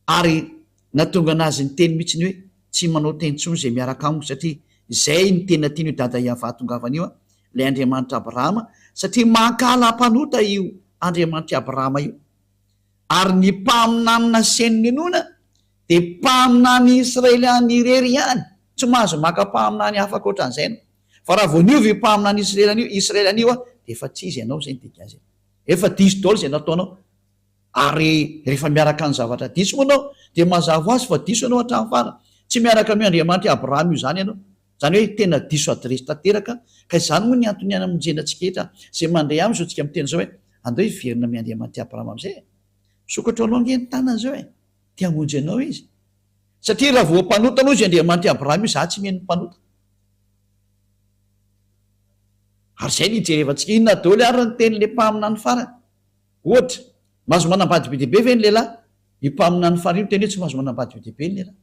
Speaker 1: ary natonga anazy ny teny mihitsy ny hoe tsy manao tentsony zay miaraka amiko satria zay ny tena tiany io dada Yahva tongavana io le Andriamanitra Abrahama, satria mankala mpanota io Andriamanitra Abrahama io. Ary ny mpaminany naseniny nona de mpaminany Israeliany irery ihany, tsy mahazo maka mpaminany hafa akoatran'izay no, fa raha vao niovy mpaminany Israeliany io de efa tsy izy ianao zay ny dika azy, efa diso daholo zay nataonao. Ary rehefa miaraka ny zavatra diso moa anao de mazava azy fa diso anao hatramin'ny farany, tsy miaraka amin'ny Andriamanitra Abrahama io zany ianao, zany hoe tena diso adresy tanteraka. Ka izany moa ny antony any amonjenantsika etra zay mandray aminy zao tsika miteny zao hoe andeo hiverina amin'ny Andriamanitra Abrahama am'izay, sokatra anao ngeny tanany zao te hamonjy anao izy, satria raha vao mpanota anao izy Andriamanitra Abrahama io za tsy miheno mpanota. Ary zay ny hijerevantsika inona daholo ary ny tenyle mpaminany farany. Ohatra mahazo manambady be dehibe ve ny lehilahy, ny mpaminany farany io teny hoe tsy mahazo manambady be dehibe ny lehilahy.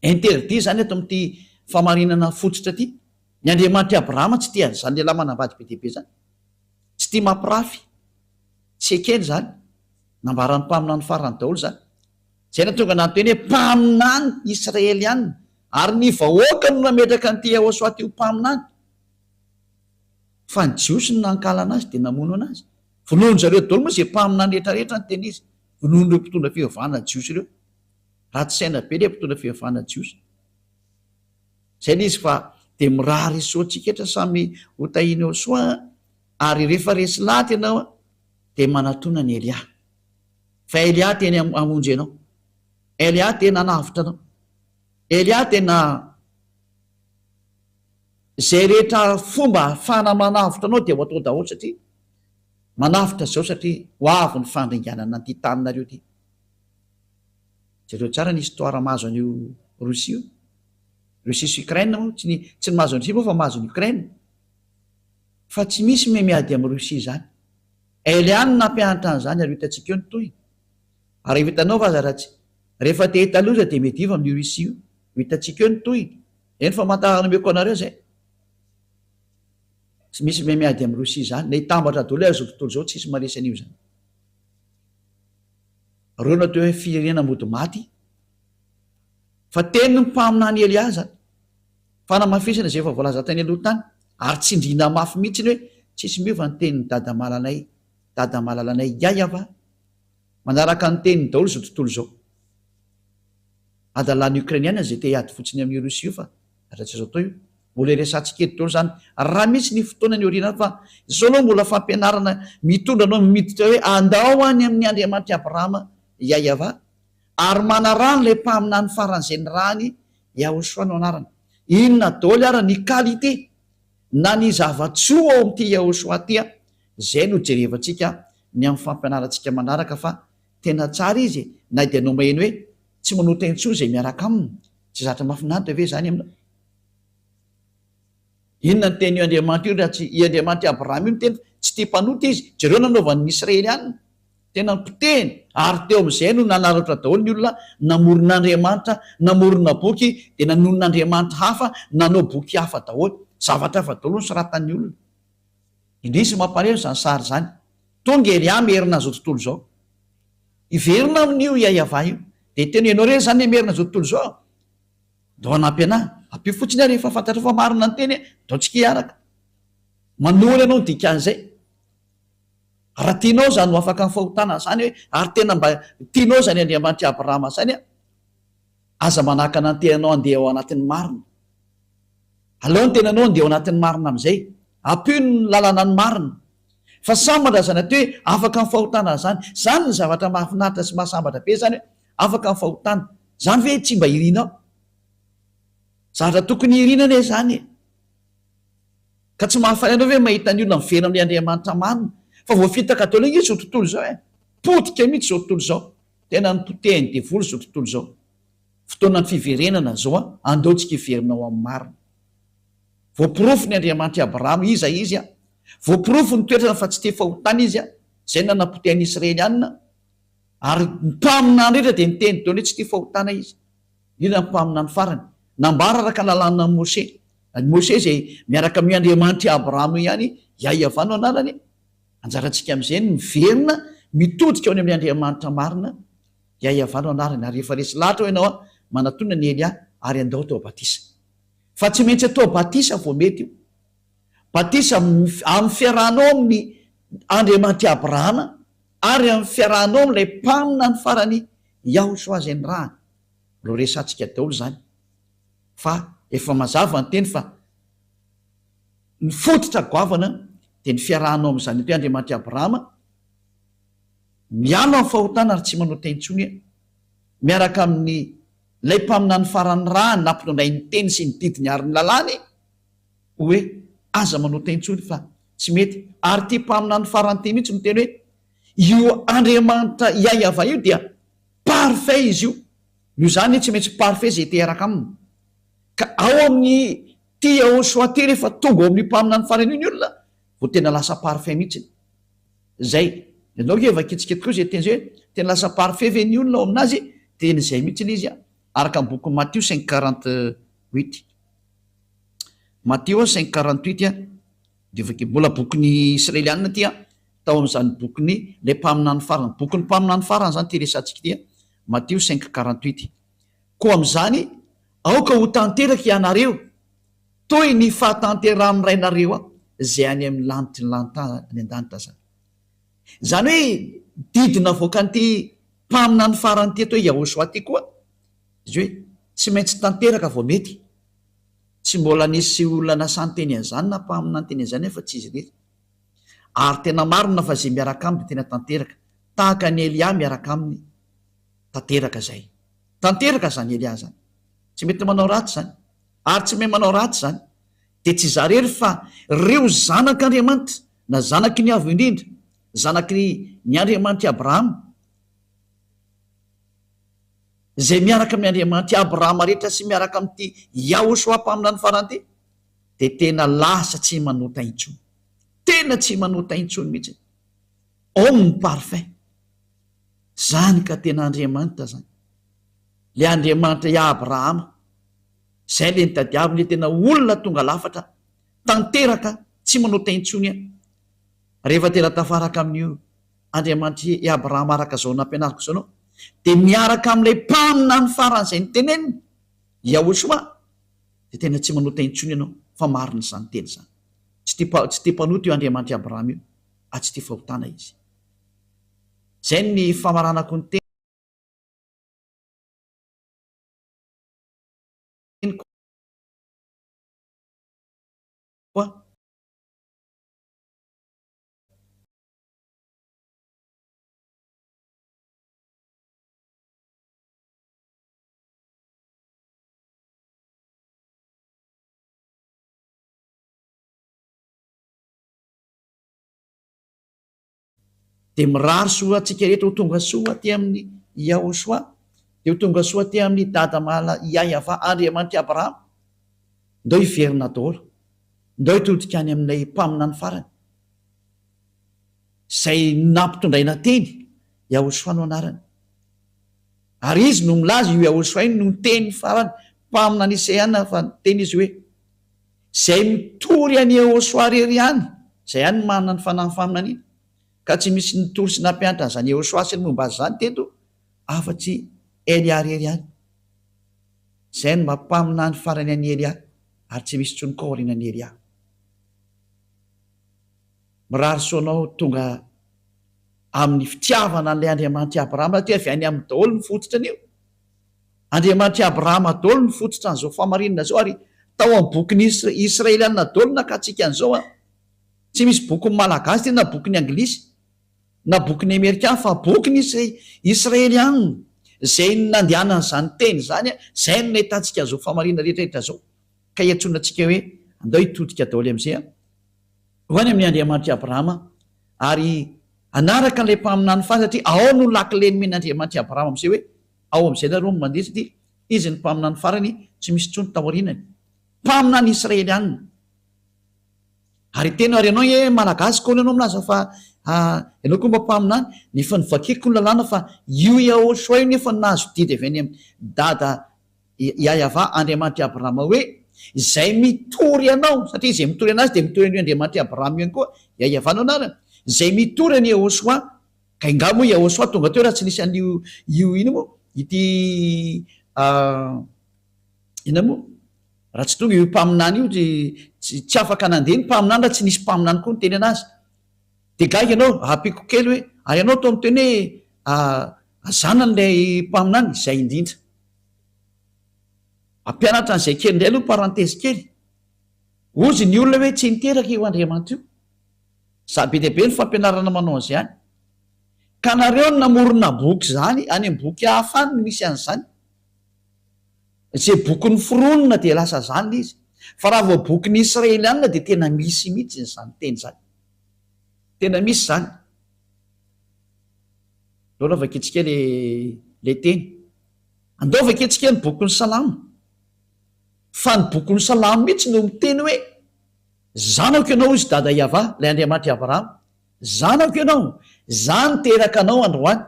Speaker 1: Interdit zany ato amin'ity famarinana fototra ty, ny Andriamanitra Abrahama tsy tia zany lehilahy manambady be dehibe zany, tsy tia mampirafy, tsy ekeny zany, nambarany mpaminany farany daholo zany. Zay natonga nanteny hoe mpaminany Israeliana, ary ny vahoaka no nametraka ny ty Ahosoa ty ho mpaminany, fa ny jiosy no nankala anazy de namono anazy. Vonono zareo daholo moa zay mpaminany rehetrarehetra ny teny izy, vonono ireo mpitondra fivavahana jiosy ireo, ratsy saina be le mpitondra fivavahana jiosy. Zay le izy fa de mirary soatsika etra samy hotahiny Ahosoa, ary rehefa resy laty ianao de manatona ny Elia, fa Elia teny amonjy anao, Elia tena navitra anao, Elia tena zay rehetra fomba ahafahana manavitra anao de ho atao daholo, satria manavitra zao satria ho avy ny fandringanana ty taninareo ty. Jereo tsara ny histoire mahazo an'io Rosia, Rosia sy Ukraine moa tsy ny mahazo any Rosia moa fa mahazo ny Ukraine, fa tsy misy miady amin'ny Rosia zany. Elia no nampianatra an'izany ary hitantsika eo ny toy. Ary hitanao fa zaratsy rehefa te hitaloza de mety iva amin'ny Rosia io, hitantsika eo ny toy. Eny fa mantanomeko anareo zay, tsy misy miady amin'ny Rosia zany, le hitambatra daholo azo tontolo zao tsisy maresy an'io zany. Reo natao hoe firenena mody maty, fa teny ny mpaminany Elia zany, fanamafisana zay efa voalaza tany aloha tany, ary tsindrina mafy mihitsy ny hoe tsisy miova ny tenin'ny dada malalanay Yahva, manaraka ny teniny daholo zao tontolo zao. Adalan'ny Ukrainiana zay te hiady fotsiny amin'ny Rosia io, fa ratsy zao tao io mbola resantsika eto daholo zany, raha misy ny fotoana ny oriana fa zao anao mbola fampianarana mitondra anao miditra hoe andao any amin'ny Andriamanitra Abrahama Yahva, ary manarano le mpaminany faran'izay ny rany Ahosoa no anarana. Inona daholo ara ny qualité na ny zavatsoa ao amin'ity Ahosoa ty, zay no jerevantsika ny amin'ny fampianarantsika manaraka, fa tena tsara izy na de anao maheno hoe tsy manota intsony zay miaraka aminy, tsy zatra mahafinaritra ve zany aminao. Inona ny teny io Andriamanitra io raha tsy i Andriamanitra Abrahama io ny teny tsy tia mpanota izy, jereo nanaovan'ny Israeliana tena mpiteny ary teo amin'izay no nanaratra daholo ny olona namoron'andriamanitra namorona boky dia nanonon'andriamanitra hafa nanao boky hafa daholo zavatra hafa daholo ny soratan'ny olona indrisy mampaneo zany sary zany tonga ery merina zao tontolo zao iverina amin'io iayava io dia teny ianao reny zany merina zao tontolo zao dao anampy ana ampio fotsiny a rehefa fantatra fa marina ny teny dao tsika hiaraka manory ianao dikan'izay raha tianao zany no afaka ny fahotana zany hoe ary tena mba tianao zany andriamanitra abrahama zany a aza manahaka nantenanao andeha ao anatin'ny marina aleo ny tenanao andeha ao anatin'ny marina am'izay ampio ny lalana ny marina fa sambatra zany aty hoe afaka ny fahotana zany ny zavatra mahafinaritra sy mahasambatra be zany hoe afaka ny fahotana zany ve tsy mba irinao zavatra tokony irinana e zany ka tsy mahafany anao hoe mahita ny olona mivera amin'ny andriamanitra marina fa voafitaka daholo iny zao tontolo zao potika mihitsy zao tontolo zao tena ny potehiny devoly zao tontolo zao fotoana ny fiverenana zao andeontsika iverinao amin'ny marina voapirofo ny andriamanitra abrahama iza izy a voapirofo ny toetrana fa tsy te fahotana izy a zay nanapotehany israely anina ary mpaminany rehetra dia niteny daholo hoe tsy te fahotana izy ina mpaminany farany nambara araka lalàna mose mose zay miaraka amin'ny andriamanitra abrahama ihany iayavano anarany anjarantsika am'izay ny miverina mitodika ao any amin'ny andriamanitra marina iayavano anarany ary rehefa resy lahatra ho ianao a manatona ny ely ary andao tao batisa fa tsy maintsy atao batisa vo mety io batisa amin'ny fiarahanao amin'ny andriamanitra abrahama ary amin'ny fiarahanao am'ilay mpamina ny farany Yahosoa zay ny rahany ro resantsika daholo zany fa efa mazava ny teny fa ny fototra goavana dia ny fiarahanao am'izany to andriamanitra abrahama miano amin'ny fahotana ary tsy manao tentsony miaraka amin'ny lay mpamina ny farany rahany nampinondray ny teny sy ny didiny ary ny lalàny hoe aza manao tentsony fa tsy mety ary ty mpamina ny farany ty mihitsy no teny hoe io andriamanitra iayava io dia parfait izy io io zany tsy maintsy parfait zay teraka aminy ka ao amin'ny ty Yahosoa ty rehefa tonga ao amin'ny mpamina ny farany io ny olona vo tena lasa parfait mihitsy zay ianao efa kitsiketo koa zay teny zay hoe tena lasa parfait ve ny olona ao aminazy teny zay mihitsy ny izy araka ny boky Matthieu 5:48 Matthieu 5:48 dia vaky mbola bokyny israelianina ty tao amin'izany bokyny lay mpamina ny farany bokyny mpamina ny farany zany ty resantsika ty Matthieu 5:48 koa amin'izany aoka ho tanteraka ianareo toy ny fahatanteran'ny rainareo zay any amin'ny lanitry ny lanitany any an-danitra zany zany hoe didina voaka nyty mpamina ny farany ty atao hoe Yahosoa ty koa izy hoe tsy maintsy tanteraka vao mety tsy mbola nisy olona nasany teny an'izany na mpamina ny teny an'izany fa tsy izy rehetra ary tena marina fa zay miaraka aminy dia tena tanteraka tahaka ny Elia miaraka aminy tanteraka zay tanteraka zany Elia zany tsy mety manao ratsy zany ary tsy may manao ratsy zany dia tsy zarery fa reo zanak'andriamanitra na zanaky ny avo indrindra zanaky ny andriamanitra abrahama zay miaraka amin'ny andriamanitra abrahama rehetra sy miaraka amin'ity Yahosoa mpamina ny farany ty dia tena lasa tsy manota intsony tena tsy manota intsony mihitsy omny parfait zany ka tena andriamanitra zany le andriamanitra Abrahama zay le nitadiaviny tena olona tonga lafatra tanteraka tsy manota intsony rehefa tena tafaraka amin'io andriamanitra Abrahama araka zao nampianariko zao anao dia miaraka amin'ilay mpamina ny farany zay ny teneniny Yahosoa dia tena tsy manota intsony ianao fa marina zany teny zany tsy te mpanota io andriamanitra Abrahama io tsy te fahotana izy zay ny famaranako ny teny koa dia mirary soa atsika rehetra ho tonga soa ty amin'ny Yahosoa dia ho tonga soa ty amin'ny dada mala iayava andriamanitra Abrahama ndao hiverina daholo ndao hitodika any amin'ilay mpamina ny farany zay nampitondraina teny Yahosoa no anarany. Ary izy no milaza io Yahosoa iny no teny farany mpamina ny Iseana fa teny izy hoe zay mitory any Yahosoa rery ihany, zay ihany manana ny fanahy faminana iny, ka tsy misy nitory sy nampianatra an'izany Yahosoa sy ny momba azy zany teto afa-tsy Elia rery ihany. Zay no mampamina ny farany any Elia, ary tsy misy tsony kaorianany Elia. Mirary soanao tonga amin'ny fitiavana an'ilay Andriamanitra Abrahama ty avy any amin'ny daholo ny fototra an'io. Andriamanitra Abrahama daholo ny fototra an'izao famarinana zao, ary tao amin'ny bokyny Israeliana daholo nakatsika an'izao a. Tsy misy boky malagasy ty na boky ny anglisy na boky ny Amerikana, fa boky ny Israeliana zay nandehanana zany teny zany a, zay no nahitantsika zao famarinana rehetrarehetra zao. Ka iantsoana antsika hoe andao hitodika daholo am'izay a ho any amin'ny Andriamanitra Abrahama, ary anaraka an'ilay mpaminany fazy satria ao no lakileny men'Andriamanitra Abrahama am'izay hoe ao am'izay nareo no mandeha satria izy ny mpaminany farany, tsy misy tsony taorinany, mpaminany Israeliana. Ary tena ary ianao e malagasy koa ianao milaza fa ianao koa mba mpaminany, nefa nivakiko ny lalàna fa io Yahosoa io nefa nahazo didy avy any amin'ny dada Yahava Andriamanitra Abrahama hoe zay mitory ianao, satria izay mitory anazy de mitory an'io Andriamanitra Abrahama ihany koa Yahava no anarany, zay mitory any Yahosoa. Ka ingamo Yahosoa tonga teo raha tsy nisy an'io ino moa ity ina moa raha tsy tonga io mpaminany io tsy afaka nandeha ny mpaminany raha tsy nisy mpaminany koa ny teny anazy. De gaga ianao apiko kely hoe ary ianao to miteny hoe azana n'ilay mpaminany, izay indrindra ampianatra an'izay kely indray aloha parantesy kely. Ozy ny olona hoe tsy niteraka io Andriamanitra io, za be deaibe ny fampianarana manao an'izay any. Ka nareo no namorona boky zany any amin'ny boky hafa any no misy an'izany. Zay boky ny foronina de lasa zany izy, fa raha vao boky ny Israeliana de tena misy mihitsy zany teny zany, tena misy zany. Loha vaketsika le teny andao vaketsika ny boky ny Salamo, fa ny boky ny Salamo mihitsy no miteny hoe zanako ianao izy dada Yahava, lay Andriamanitra Abrahama, zanako ianao, za niteraka anao androany.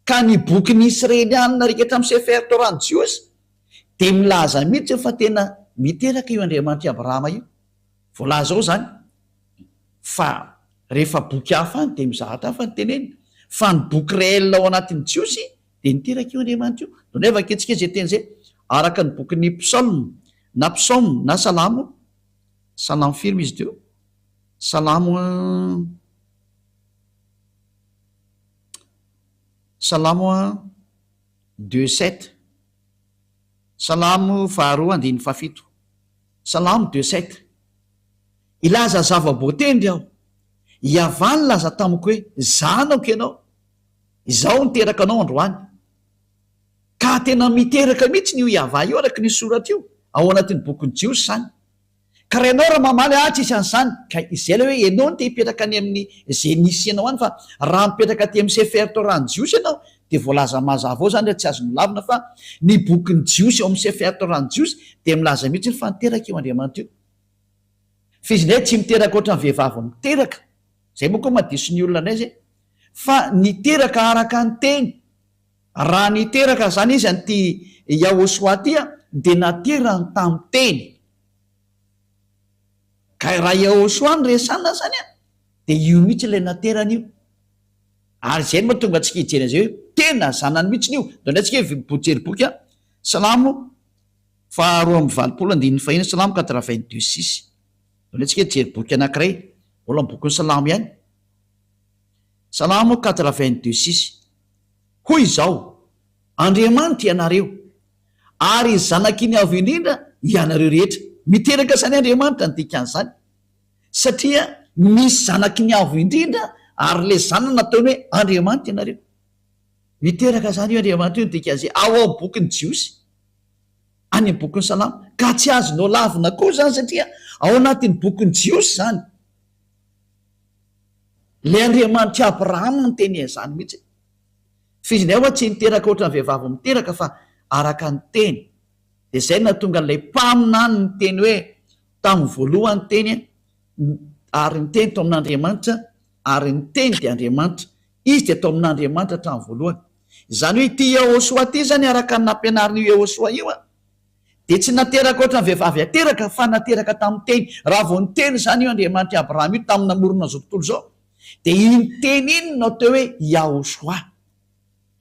Speaker 1: Ka ny boky ny Israeliana rehetra amin'ny Sefer Torah ny Jiosy de milaza mihitsy fa tena miteraka io Andriamanitra Abrahama io, voalaza ao zany. Fa rehefa boky hafa any de mizahatra hafa ny teneny, fa ny boky réel ao anatin'ny Jiosy de niteraka io Andriamanitra io. Donay vaketsika zay teny zay araka ny boky ny psalme na psaume na salamo, salamo firme izy teo, salamo 2:7, salamo 2:7, salamo 2:7. Ilaza zava-boatendry aho, Yahava ny laza tamiko hoe zanako ianao, izao niteraka anao androany. Ka tena miteraka mihitsy io Yahava io araka ny soratra io ao anatin'ny boky ny Jiosy zany. Ka raha ianao raha mamaly tsisy an'izany, ka izay le hoe ianao no te hipetraka any amin'ny zay nisy ianao any, fa raha mipetraka aty amin'ny Sefer Torah ny Jiosy ianao de voalaza mazava ao zany, tsy azo milavina fa ny boky ny Jiosy ao amin'ny Sefer Torah ny Jiosy de milaza mihitsy fa niteraka io Andriamanitra io. Fizinay tsy miteraka ohatran'ny vehivavy miteraka, zay moa koa mahadiso ny olona anay zay, fa niteraka araka ny teny. Raha niteraka zany izy an'ity Yahosoa ty de naterany tamin'ny teny. Ka raha Yahosoa ny resana zany de io mihitsy ilay naterany io. Ary zay no mahatonga antsika hijery an'izay hoe tena zanany mihitsy io. Donay antsika bojery boky Salamo 2:20, Salamo 82:6. Donay antsika hijery boky anankiray mbola amin'ny boky ny Salamo ihany, Salamo 82:6. Hoy izao, Andriamanitra ianareo ary zanaky ny avo indrindra ianareo rehetra. Miteraka zany Andriamanitra ny dikan'izany, satria misy zanaky ny avo indrindra ary le zanany nataony hoe Andriamanitra ianareo. Miteraka zany io Andriamanitra io ny dikan'izay ao amin'ny boky ny Jiosy, any amin'ny boky ny Salamo. Ka tsy azonao lavina koa zany satria ao anatin'ny boky ny Jiosy zany. Le Andriamanitra Abrahama ny teny zany mihitsy. Fizinay hoa tsy niteraka ohatran'ny vehivavy miteraka fa araka ny teny. De zay nahatonga an'ilay mpaminany ny teny hoe tamin'ny voalohany teny ary ny teny to amin'Andriamanitra ary ny teny de Andriamanitra. izy de atao amin'andriamanitra hatramin'ny voalohany. Zany hoe ty Yehosoa ty zany araka ny nampianariny Yehosoa io a de tsy nateraka oatra ny vehivavy ateraka fa nateraka tamin'ny teny. Raha vao ny teny zany io andriamanitra Abrahama io tamin'ny namorona zao tontolo zao de iny teny iny no atao hoe Yehosoa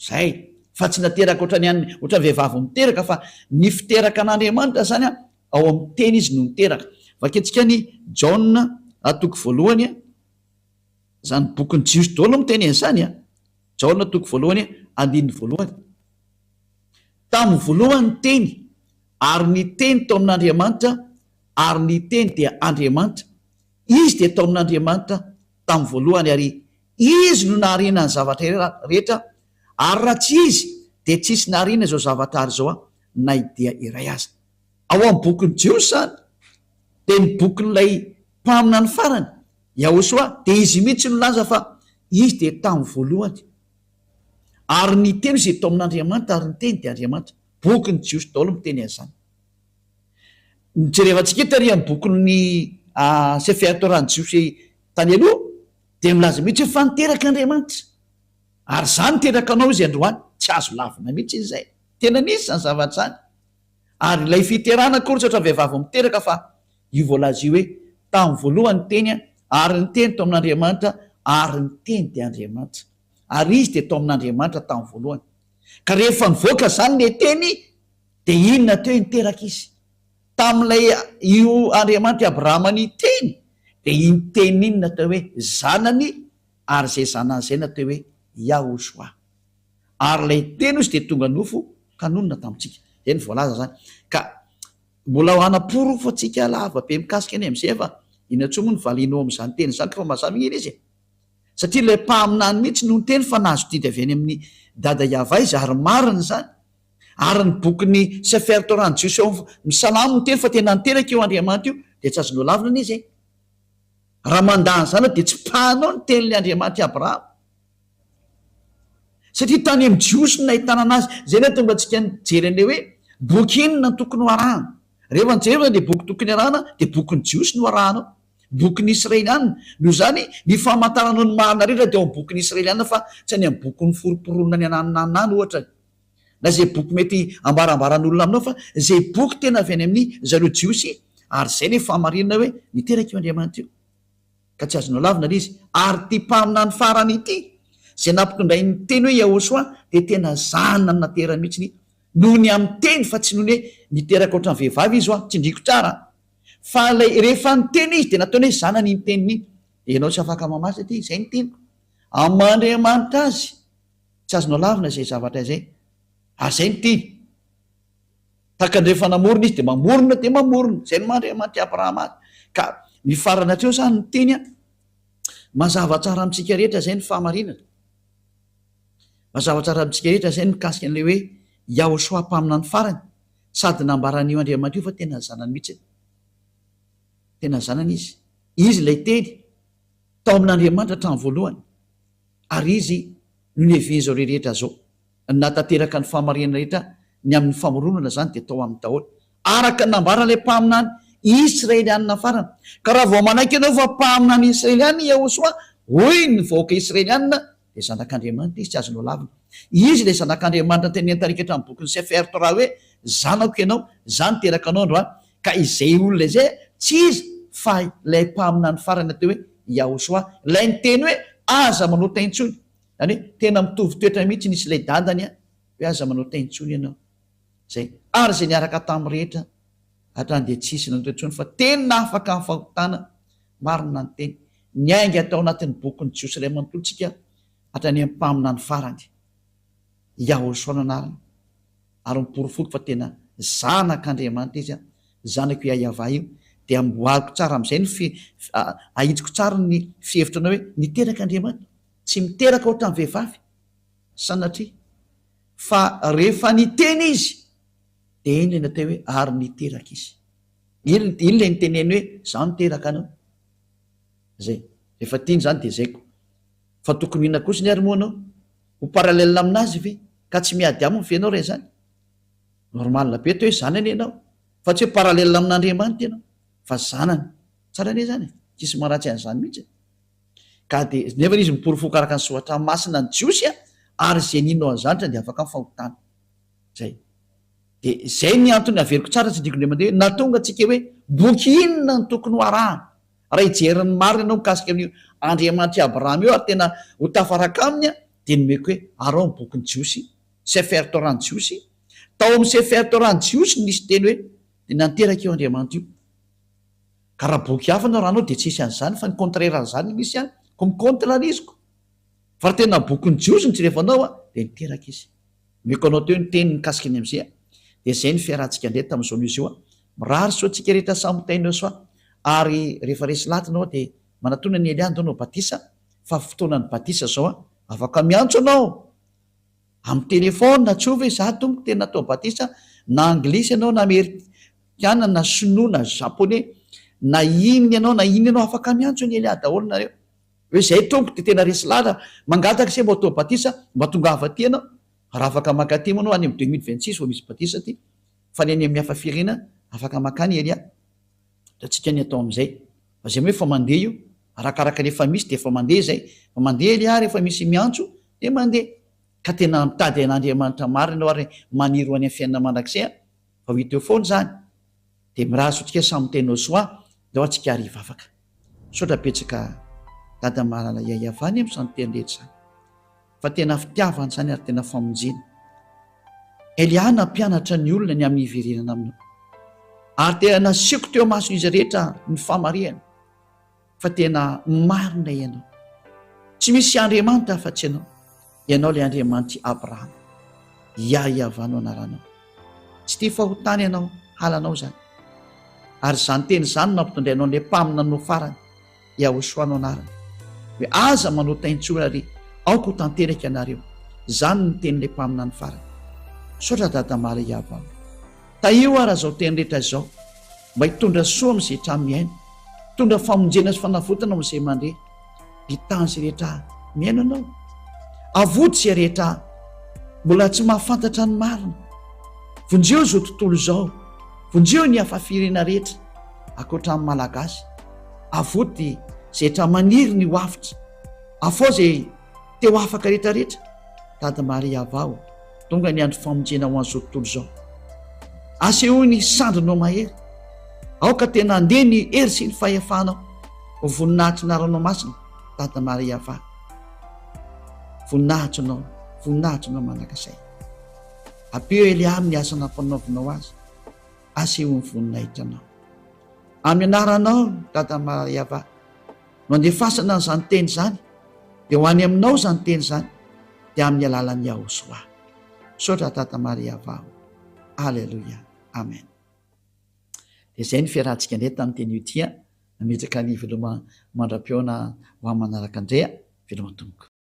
Speaker 1: zay, fa tsy nateraka ohatrany any ohatran'ny vehivavy miteraka fa ny fiteraka an'andriamanitra zany a ao amin'ny teny izy no niteraka. Vaketsika ny Jaona atoko voalohany a zany bokin'ny jiosy daholo miteny an'izany a. Jaona atoko voalohany andininy voalohany. Tamin'ny voalohany teny ary ny teny tao amin'andriamanitra ary ny teny dia Andriamanitra. Izy de tao amin'andriamanitra tamin'ny voalohany ary izy no nahariana ny zavatra rehetra ary raha tsy izy de tsisy nahariana izao zavatra ary zao a na idea iray aza. Ao amin'ny bokin'ny jiosy zany de ny bokin'ilay mpamina ny farany Yehosoa de izy mihitsy no laza fa izy de tamin'ny voalohany ary ny teny izay tao amin'andriamanitra ary ny teny de Andriamanitra. Bokin'ny jiosy daholo miteny an'izany. Jerevantsika tary amin'ny bokin'ny Sefer Torah-ny jiosy tany aloha de milaza mihitsy fa niteraka Andriamanitra ary zany teraka anao izy androany, tsy azo lavina mihitsy izy zay. Tena nisy zany zavatra zany ary ilay fiterana kory ohatran'ny vehivavy miteraka fa io voalaza io hoe tamin'ny voalohany teny ary ny teny tao amin'Andriamanitra ary ny teny de Andriamanitra ary izy de tao amin'Andriamanitra tamin'ny voalohany. Ka rehefa nivoaka zany le teny de inona teo niteraka izy tamin'ilay io Andriamanitra Abrahama ny teny de iny teny iny natao hoe zanany ary zay zanan'izay natao hoe Yehosoa ary lay teny izy de tonga nofo kanonina tamintsika. Zay ny voalaza zany. Ka mbola ho anaporo fa tsika lava be mikasika any am'izay fa inatsoa moa ny valinao amin'izany teny zany fa mazava iny izy satria ilay mpaminany mihitsy no ny teny fa nahazo didy avy any amin'ny dada Yava izy ary mariny zany ary ny bokin'ny Sefer Torah-ny jiosy eo misalamo ny teny fa tena niteraka eo Andriamanitra io de tsy azonao lavina any izy. Raha mandany zany de tsy pahanao ny teny'le Andriamanitra Abrahama satria tany amin'ny jiosy no nahitana anazy. Zay ny tonga antsika nijery an'le hoe boky inona no tokony ho arahana. Rehefa nijery de boky tokony arahana de bokin'ny jiosy no arahanao, bokin'ny Israeliana. Noho zany ny famantaranao ny marina rehetra de ao amin'ny bokin'ny Israeliana fa tsy any amin'ny bokin'ny foroporonona ny anananany ohatra na zay boky mety ambarambaran'olona aminao fa zay boky tena avy any amin'ny zareo jiosy ary zay le fahamarinana hoe niteraka io Andriamanitra io ka tsy azonao lavina le izy. Ary ty mpamina ny farany ity zay nampitondray ny teny hoe Yehosoa de tena zanana ny natera mihitsy noho ny amin'ny teny fa tsy noho ny hoe niteraka ohatran'ny vehivavy izy tsy ndriko tsara fa lay rehefa ny teny izy de nataony hoe zanany ny teniny de ianao tsy afaka mamasy aty zay ny teniko amin'Andriamanitra azy tsy azonao lavina zay zavatra zay ary zay ny teny taka ny rehefa namorona izy de mamorona zay no Andriamanitra Abrahama azy. Ka ny farana atreo zany ny teny mazava tsara amintsika rehetra zay ny fahamarinana, mazava tsara amintsika rehetra zay ny mikasika an'le hoe Yehosoa mpamina ny farany sady nambaran'io Andriamanitra io fa tena zanany mihitsy, tena zanany izy lay teny tao amin'Andriamanitra hatramin'ny voalohany ary izy no nihevezao rehetra zao natateraka ny fahamarinana rehetra ny amin'ny famoronana zany de tao amin'ny daholo araka nambaran'ilay mpaminany Israeliana farany. Ka raha vao manaiky ianao fa mpaminany Israeliana Yehosoa hoy ny vahoaka Israeliana de zanak'Andriamanitra izy tsy azonao lavina. Izy le zanak'Andriamanitra teny tarika hatramin'ny bokin'ny Sefer Torah hoe zanako ianao zany teraka anao androany. Ka izay olona izay tsy izy fa ilay mpaminany farany atao hoe Yehosoa ilay ny teny hoe aza manao taintsony zany hoe tena mitovy toetra mihitsy nisy ilay dadany hoe aza manao taintsony ianao zay ary zay niaraka tamin'ny rehetra hatrany de tsisy nantoetsony fa tena afaka ny fahotana marina ny teny niainga atao anatin'ny bokin'ny jiosy iray manontolontsika hatrany amin'ny mpamina ny farany Yehosoa nanarany ary miporofoky fa tena zanak'Andriamanitra izy zanako Yava io de amboariko tsara amin'izay ny ahitsiko tsara ny fihevitranao hoe niteraka Andriamanitra tsy miteraka ohatran'ny vehivavy sanatria fa rehefa niteny izy de iny le natao hoe ary niteraka izy iny le niteneny hoe za niteraka anao zay rehefa tiany zany de zayko fa tokony ina kosa ny ary moa anao ho paralelina aminazy ve ka tsy miady aminy fe anao re zany normalna be to hoe zanany ianao fa tsy hoe paralelina amin'Andriamanitra ianao fa zanany tsara ne zany tsisy maratsy an'izany mihitsy. ka de nefa izy miporofoka araka ny soatra masina ny jiosy ary zay ninao an'zanitra de afaka mifahotana zay de zay ny antony averiko tsara tsy diko le mandeha hoe natonga atsika hoe boky inona ny tokony ho araha raha ijerin'ny marina ianao mikasika amin'io andriamanitra abrahama io ary tena ho tafaraka aminy de nomeko hoe arao ny bokyny jiosy sefer torany jiosy tao amin'ny sefer torany jiosy nisy teny hoe de nanteraka eo andriamanitra io ka raha boky hafa anao raha anao de tsisy an'zany fa ny contraire an'zany misy any ko micontrariziko fa raha tena bokyny jiosy ny jirefanao de niteraka izy meko anao teo ny teny mikasika ny am'zay de zay ny fiarahantsika ndre tam'izao misy io mirary so atsika rehetra samitainao soa ary rehefa resy latinao de manatona ny eliandro anao batisa fa fotoanany batisa zao afaka miantso anao amin'ny telefona na tsova za tompoko tena atao batisa na anglisy ianao na amerikana na sinoa na japonais na inony ianao na iny ianao afaka miantso ny elia daholo nareo hoe zay tompoko de tena resy lata mangataka se mba atao batisa mba tonga avaty anao raha afaka makatimo anao any am 2026 vo misy batisa ty fa ny any amin'ny hafa firena afaka makany elia da tsika ny atao am'izay fa zay hoe fa mandeha io arakaraka rehefa misy de fa mandeha zay fa mandeha elia rehefa misy miantso de mandeha ka tena mitady an'andriamanitra marina anao ary maniry any amin'ny fiainana mandrakzay fa ho iteo foany zany de miraha sotsika samy tenao soa de ao atsika ariva afaka sotra petsaka dada malala iaiavany am'zany teny rehetra zany fa tena fitiavany zany ary tena famonjena elia nampianatra ny olona ny amin'ny iverenana aminao ary tena nasiako teo masony izy rehetra ny famariana fa tena marina ianao tsy misy andriamanitra afa-tsy ianao le andriamanitra abrahama iaiavanao anaranao tsy tia fahotany ianao halanao zany ary zany teny zany nampitondrainao le mpamina no farany iahosoanao anarany hoe aza manotaintsola ry aoko ho tanteraka ianareo zany ny teny le mpamina ny farany sotra dada mara iavano taio araha zao teny rehetra zao mba hitondra soa am'izay tramiaina hitondra famonjena sy fanavotana am'izay mandeha hitany zay rehetra miaina anao avoty zay rehetra mbola tsy mahafantatra ny marina vonjeo zao tontolo zao vonjeo ny afafirena rehetra akoatran'ny malagasy avoty zay rehetra maniry ny hoafitra afao zay teo afaka rehetrarehetra dada maria avao tonga ny andro famonjena ho an'izao tontolo zao aseho ny sandrinao mahery aoka tena andeha ny hery sy ny fahefanao ho voninahitry naranao masina dada maria ava voninahitrinao manakasay apeo elia amin'ny asa nampanaovinao azy aseho ny voninahitranao amin'ny anaranao dada maria ava no andefasana n'izany teny zany de ho any aminao zany teny zany de amin'ny alalan'ny ahosoa sotra dada maria avao alleloia amen de zay ny fiarahantsika ndray tamin'ny teny io tia nametraka ny veloma mandram-peona ho amin'ny manaraka andrea veloma tomboko